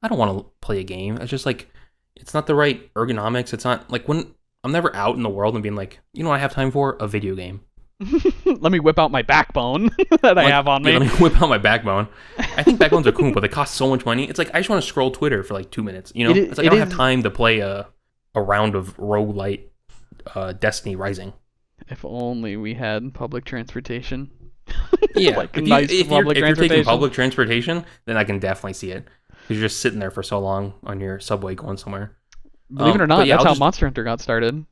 I don't want to play a game. It's just like it's not the right ergonomics. It's not like when I'm never out in the world and being like, you know what I have time for? A video game. Let me whip out my backbone that I have on me. Yeah, let me whip out my backbone. I think backbones are cool, but they cost so much money. It's like I just want to scroll Twitter for like 2 minutes. It's like I don't have time to play a round of roguelite Destiny Rising. If only we had public transportation. Yeah, like if nice you're public taking transportation. public transportation, then I can definitely see it. Because you're just sitting there for so long on your subway going somewhere. Believe it or not, but yeah, that's I'll how just- Monster Hunter got started.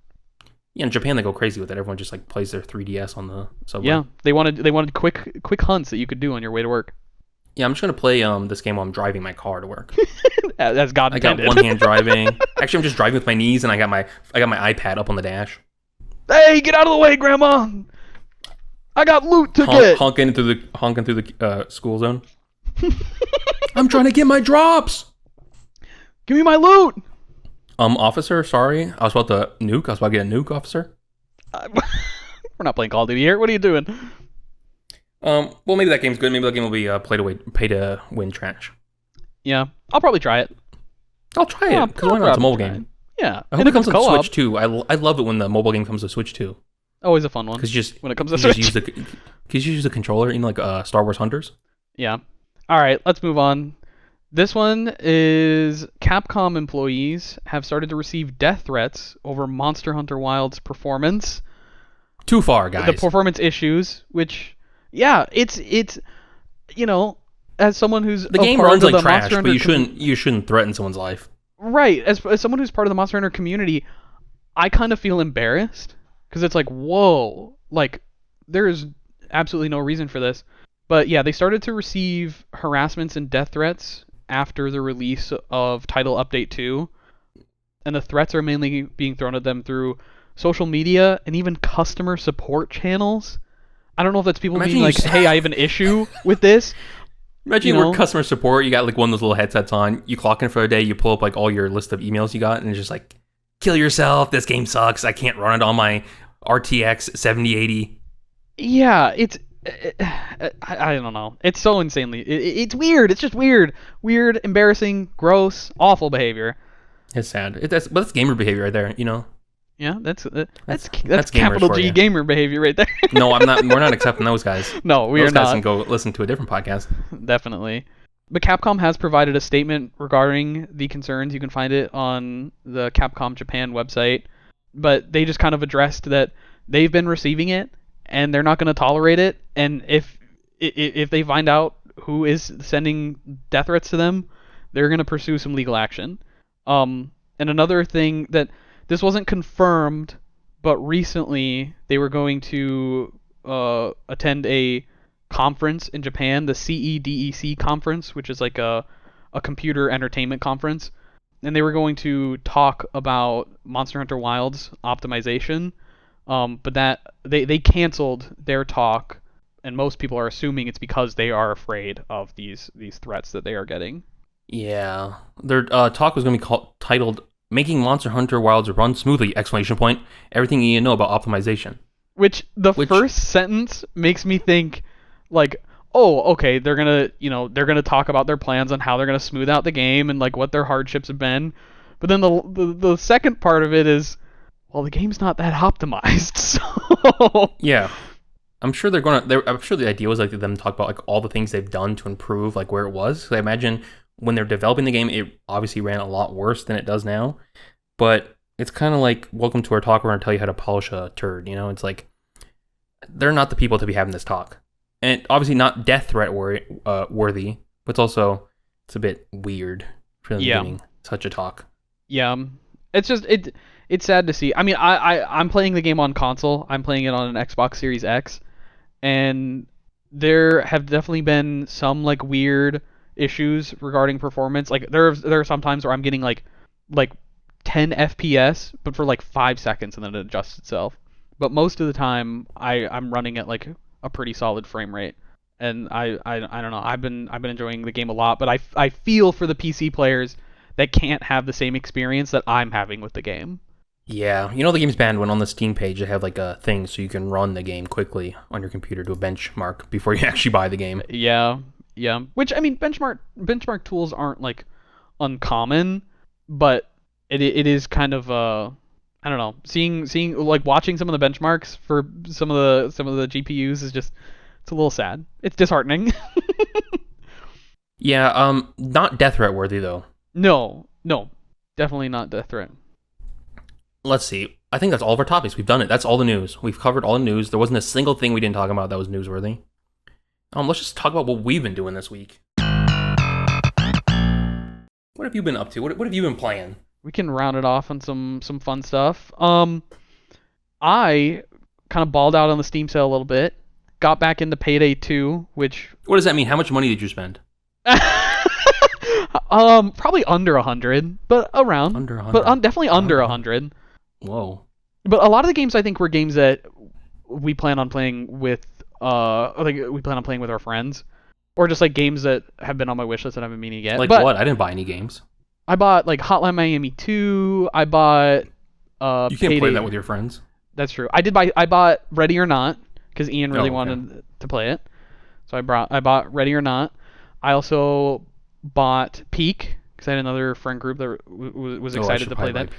Yeah, in Japan they go crazy with it. Everyone just like plays their 3DS on the subway. Yeah, they wanted quick hunts that you could do on your way to work. Yeah, I'm just gonna play this game while I'm driving my car to work. As God I got intended. one hand driving. Actually, I'm just driving with my knees, and I got my iPad up on the dash. Hey, get out of the way, Grandma! I got loot to get. Honking through the school zone. I'm trying to get my drops. Give me my loot. Officer, sorry, I was about to nuke. I was about to get a nuke, officer. We're not playing Call of Duty here. What are you doing? Well, maybe that game's good. Maybe that game will be pay to win trash. Yeah, I'll probably try it. I'll try it because why not? It's a mobile game. Yeah, I hope it comes to the Switch too. I love it when the mobile game comes to Switch too. Always a fun one. Because just when it comes to you Switch. Because you use the controller, like Star Wars Hunters. Yeah. All right, let's move on. This one is Capcom employees have started to receive death threats over Monster Hunter Wilds performance. Too far, guys. The performance issues, which, yeah, it's as someone who's the game runs like trash, but you shouldn't threaten someone's life. Right. As someone who's part of the Monster Hunter community, I kind of feel embarrassed because it's like, whoa, like there is absolutely no reason for this. But yeah, they started to receive harassments and death threats after the release of Title Update 2. And the threats are mainly being thrown at them through social media and even customer support channels. I don't know if that's people being like, hey, I have an issue with this. Imagine you work customer support, you got like one of those little headsets on, you clock in for a day, you pull up like all your list of emails you got, and it's just like, kill yourself, this game sucks, I can't run it on my RTX 7080. Yeah, I don't know. It's so insanely, it's weird, it's just weird. Weird, embarrassing, gross, awful behavior. It's sad. But that's gamer behavior right there, Yeah, that's gamers capital for G you. gamer behavior right there. No, I'm not. We're not accepting those guys. No, we those are guys not. can go listen to a different podcast. Definitely. But Capcom has provided a statement regarding the concerns. You can find it on the Capcom Japan website. But they just kind of addressed that they've been receiving it and they're not going to tolerate it. And if they find out who is sending death threats to them, they're going to pursue some legal action. And another thing that this wasn't confirmed, but recently they were going to attend a conference in Japan, the CEDEC conference, which is like a computer entertainment conference. And they were going to talk about Monster Hunter Wilds optimization, but that they canceled their talk, and most people are assuming it's because they are afraid of these threats that they are getting. Yeah, their talk was going to be titled "Making Monster Hunter Wilds Run Smoothly!" ! Everything you need to know about optimization. Which First sentence makes me think, like, oh, okay, they're gonna talk about their plans on how they're gonna smooth out the game and like what their hardships have been. But then the second part of it is, well, the game's not that optimized. So yeah, I'm sure I'm sure the idea was like them to talk about like all the things they've done to improve like where it was. So I imagine when they're developing the game, it obviously ran a lot worse than it does now. But it's kind of like, welcome to our talk. We're going to tell you how to polish a turd. You know, it's like, they're not the people to be having this talk. And obviously not death threat worthy, but it's a bit weird for them giving such a talk. Yeah. It's just, it's sad to see. I mean, I'm playing the game on console. I'm playing it on an Xbox Series X. And there have definitely been some like weird issues regarding performance. Like there are some times where I'm getting like 10 FPS, but for like 5 seconds, and then it adjusts itself. But most of the time, I'm running at like a pretty solid frame rate, and I don't know. I've been enjoying the game a lot, but I feel for the PC players that can't have the same experience that I'm having with the game. Yeah, you know the game's banned when on the Steam page they have like a thing so you can run the game quickly on your computer to a benchmark before you actually buy the game. Yeah. Which, I mean, benchmark tools aren't like uncommon, but it is kind of I don't know, seeing like watching some of the benchmarks for some of the GPUs is just, it's a little sad. It's disheartening. Yeah, not death threat worthy though. No, definitely not death threat. Let's see. I think that's all of our topics. We've done it. That's all the news. We've covered all the news. There wasn't a single thing we didn't talk about that was newsworthy. Let's just talk about what we've been doing this week. What have you been up to? What have you been playing? We can round it off on some fun stuff. I kind of balled out on the Steam sale a little bit. Got back into Payday 2, which... What does that mean? How much money did you spend? Probably under 100, but around. Under 100. But definitely under 100. Whoa. But a lot of the games I think were games that we plan on playing with our friends, or just like games that have been on my wish list that I've been meaning to get. Like but what? I didn't buy any games. I bought like Hotline Miami 2. I bought You can't play that with your friends. That's true. I bought Ready or Not because Ian really wanted to play it, so I bought Ready or Not. I also bought Peak because I had another friend group that was excited to play that.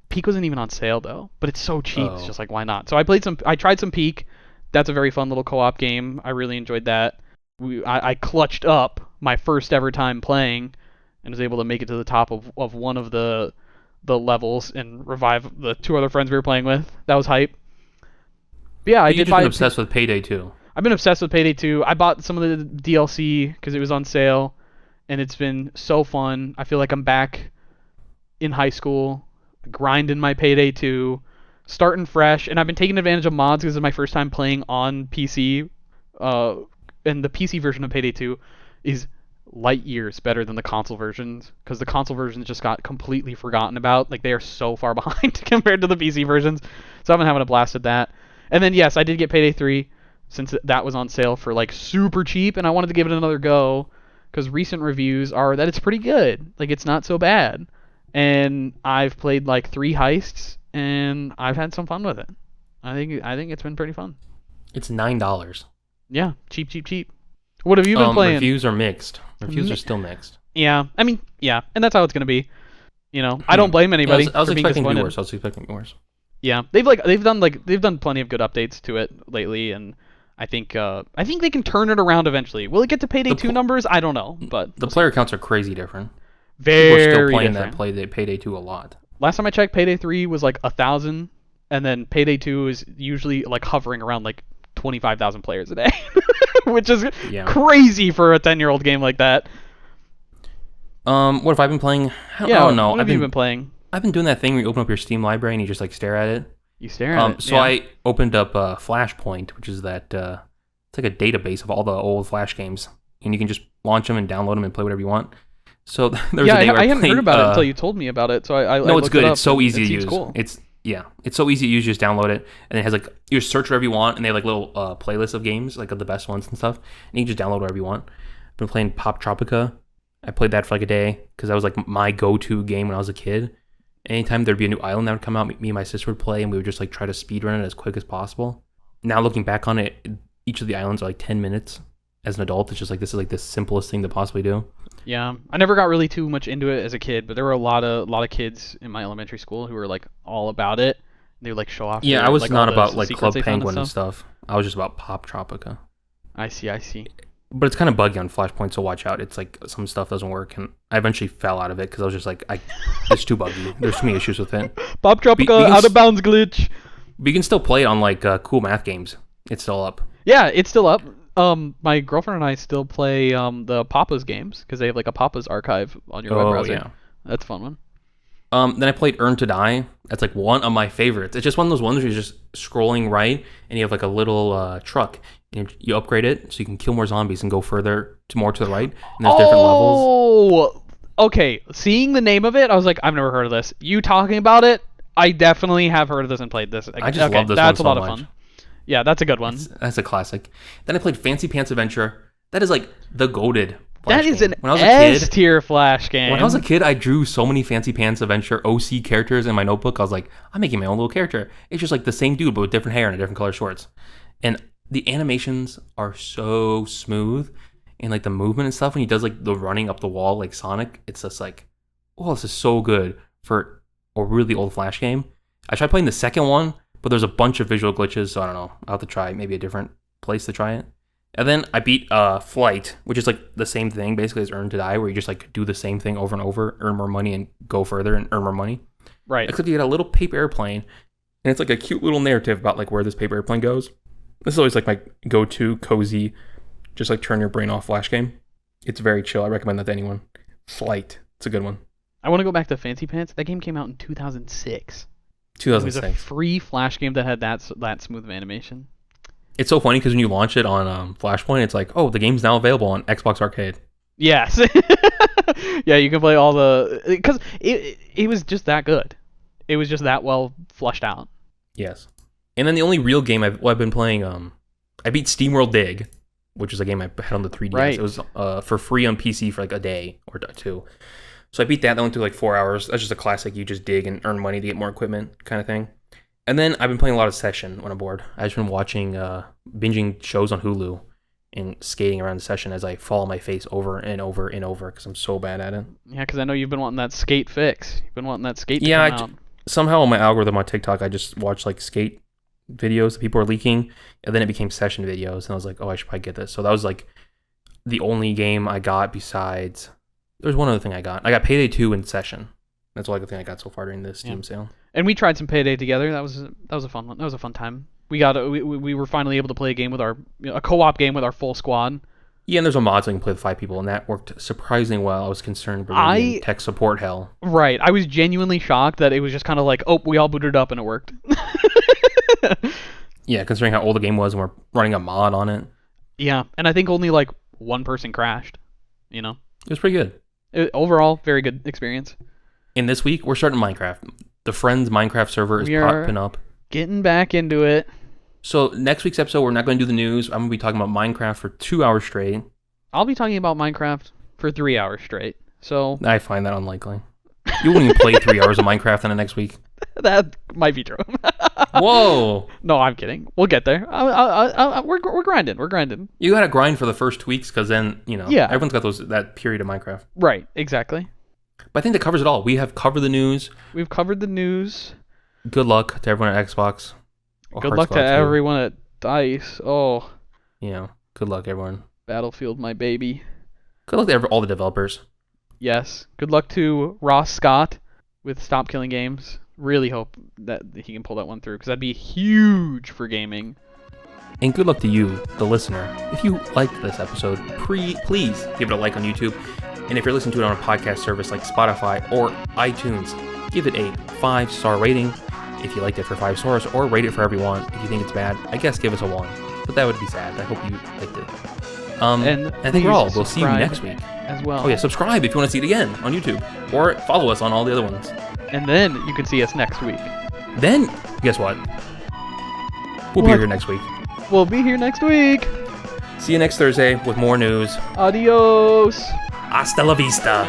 Peak wasn't even on sale though, but it's so cheap. It's just like, why not? So I tried some Peak. That's a very fun little co-op game. I really enjoyed that. I clutched up my first ever time playing and was able to make it to the top of one of the levels and revive the two other friends we were playing with. That was hype. But yeah, You've been obsessed with Payday 2. I've been obsessed with Payday 2. I bought some of the DLC because it was on sale, and it's been so fun. I feel like I'm back in high school, grinding my Payday 2, starting fresh, and I've been taking advantage of mods because it's my first time playing on PC, and the PC version of Payday 2 is light years better than the console versions, because the console versions just got completely forgotten about. Like, they are so far behind compared to the PC versions, so I've been having a blast at that. And then, yes, I did get Payday 3, since that was on sale for, like, super cheap, and I wanted to give it another go, because recent reviews are that it's pretty good. Like, it's not so bad. And I've played, like, 3 heists, and I've had some fun with it. I think it's been pretty fun. It's $9. Yeah, cheap. What have you been playing? Reviews are mixed. Reviews are still mixed. Yeah, I mean, yeah, and that's how it's gonna be. You know, I don't blame anybody. I was for being expecting disappointed. worse. I was expecting worse. Yeah, they've done plenty of good updates to it lately, and I think they can turn it around eventually. Will it get to Payday 2 numbers? I don't know, but the player counts are crazy different. Very People are still playing different. that Payday 2 a lot. Last time I checked, Payday 3 was like 1,000, and then Payday 2 is usually like hovering around like 25,000 players a day, which is crazy for a 10-year-old game like that. What have I been playing? I don't know. What have you been playing? I've been doing that thing where you open up your Steam library and you just like stare at it. You stare at it. So I opened up Flashpoint, which is that it's like a database of all the old Flash games, and you can just launch them and download them and play whatever you want. So there was a day where I hadn't heard about it until you told me about it. So I no, it's good. It's so easy to use. Cool. It's so easy to use. You just download it, and it has like you just search whatever you want, and they have like little playlists of games, like of the best ones and stuff, and you can just download whatever you want. I've been playing Pop Tropica. I played that for like a day because that was like my go-to game when I was a kid. Anytime there'd be a new island that would come out, me and my sister would play, and we would just like try to speedrun it as quick as possible. Now looking back on it, each of the islands are like 10 minutes. As an adult, it's just like this is like the simplest thing to possibly do. Yeah, I never got really too much into it as a kid, but there were a lot of kids in my elementary school who were like all about it. They would like show off. Yeah, I was like, not all about like Club secrets Penguin and stuff. I was just about Pop Tropica. I see. but it's kind of buggy on Flashpoint, so watch out. It's like some stuff doesn't work, and I eventually fell out of it because I was just like, it's too buggy. There's too many issues with it. Bob Tropica out of bounds glitch. But you can still play it on like cool math games. It's still up. Yeah, it's still up. My girlfriend and I still play the Papa's games because they have like a Papa's archive on your web browser. Yeah. That's a fun one. Then I played Earn to Die. That's like one of my favorites. It's just one of those ones where you're just scrolling right, and you have like a little truck, and you upgrade it so you can kill more zombies and go further to the right. And there's different levels. Oh, okay. Seeing the name of it, I was like, I've never heard of this. You talking about it, I definitely have heard of this and played this. I just love this one so much. That's a lot of fun. Yeah, that's a good one. That's a classic. Then I played Fancy Pants Adventure. That is like the goated Flash game. An S-tier Flash game. When I was a kid, I drew so many Fancy Pants Adventure OC characters in my notebook. I was like, I'm making my own little character. It's just like the same dude, but with different hair and a different color shorts. And the animations are so smooth. And like the movement and stuff, when he does like the running up the wall like Sonic, it's just like, oh, this is so good for a really old Flash game. I tried playing the second one, but there's a bunch of visual glitches, so I don't know. I'll have to try maybe a different place to try it. And then I beat Flight, which is like the same thing basically as Earn to Die, where you just like do the same thing over and over, earn more money and go further and earn more money. Right. Except you get a little paper airplane, and it's like a cute little narrative about like where this paper airplane goes. This is always like my go-to cozy, just like turn your brain off Flash game. It's very chill. I recommend that to anyone. Flight. It's a good one. I want to go back to Fancy Pants. That game came out in 2006. 2006. It was a free Flash game that had that smooth of animation. It's so funny because when you launch it on Flashpoint, it's like, oh, the game's now available on Xbox Arcade. Yes. Yeah, you can play all the... Because it was just that good. It was just that well fleshed out. Yes. And then the only real game I've been playing, I beat SteamWorld Dig, which is a game I had on the 3DS. Right. It was for free on PC for like a day or two. So I beat that. That went through like 4 hours. That's just a classic. You just dig and earn money to get more equipment kind of thing. And then I've been playing a lot of Session when I'm bored. I've just been watching, binging shows on Hulu and skating around the Session as I fall on my face over and over and over because I'm so bad at it. Yeah, because I know you've been wanting that skate fix. You've been wanting that skate to come out. Somehow on my algorithm on TikTok, I just watched like skate videos that people are leaking, and then it became Session videos, and I was like, oh, I should probably get this. So that was like the only game I got besides... There's one other thing I got. I got Payday 2 in Session. That's the only thing I got so far during this Steam sale. And we tried some Payday together. That was a fun one. That was a fun time. We were finally able to play a game with a co-op game with our full squad. Yeah, and there's a mod so you can play with 5 people, and that worked surprisingly well. I was concerned about tech support hell. Right. I was genuinely shocked that it was just kind of like, oh, we all booted up and it worked. Yeah, considering how old the game was and we're running a mod on it. Yeah, and I think only like one person crashed, you know? It was pretty good. Overall, very good experience. And this week, we're starting Minecraft. The Friends Minecraft server is popping up. Getting back into it. So next week's episode, we're not going to do the news. I'm going to be talking about Minecraft for 2 hours straight. I'll be talking about Minecraft for 3 hours straight. So I find that unlikely. You won't even play 3 hours of Minecraft in the next week. That might be true. Whoa. No, I'm kidding. We'll get there. We're grinding. We're grinding. You got to grind for the first 2 weeks because then, everyone's got that period of Minecraft. Right, exactly. But I think that covers it all. We have covered the news. We've covered the news. Good luck to everyone at Xbox. Good luck to everyone at DICE. Oh. Yeah. Good luck, everyone. Battlefield, my baby. Good luck to all the developers. Yes. Good luck to Ross Scott with Stop Killing Games. Really hope that he can pull that one through because that'd be huge for gaming. And good luck to you, the listener. If you liked this episode, please give it a like on YouTube. And if you're listening to it on a podcast service like Spotify or iTunes, give it a 5-star rating if you liked it for 5 stars, or rate it for everyone. If you think it's bad, I guess give us a 1. But that would be sad. I hope you liked it. And I think we're all. We'll see you next week. As well. Oh yeah, subscribe if you want to see it again on YouTube. Or follow us on all the other ones. And then you can see us next week. Then, guess what? We'll be here next week. We'll be here next week. See you next Thursday with more news. Adios. Hasta la vista.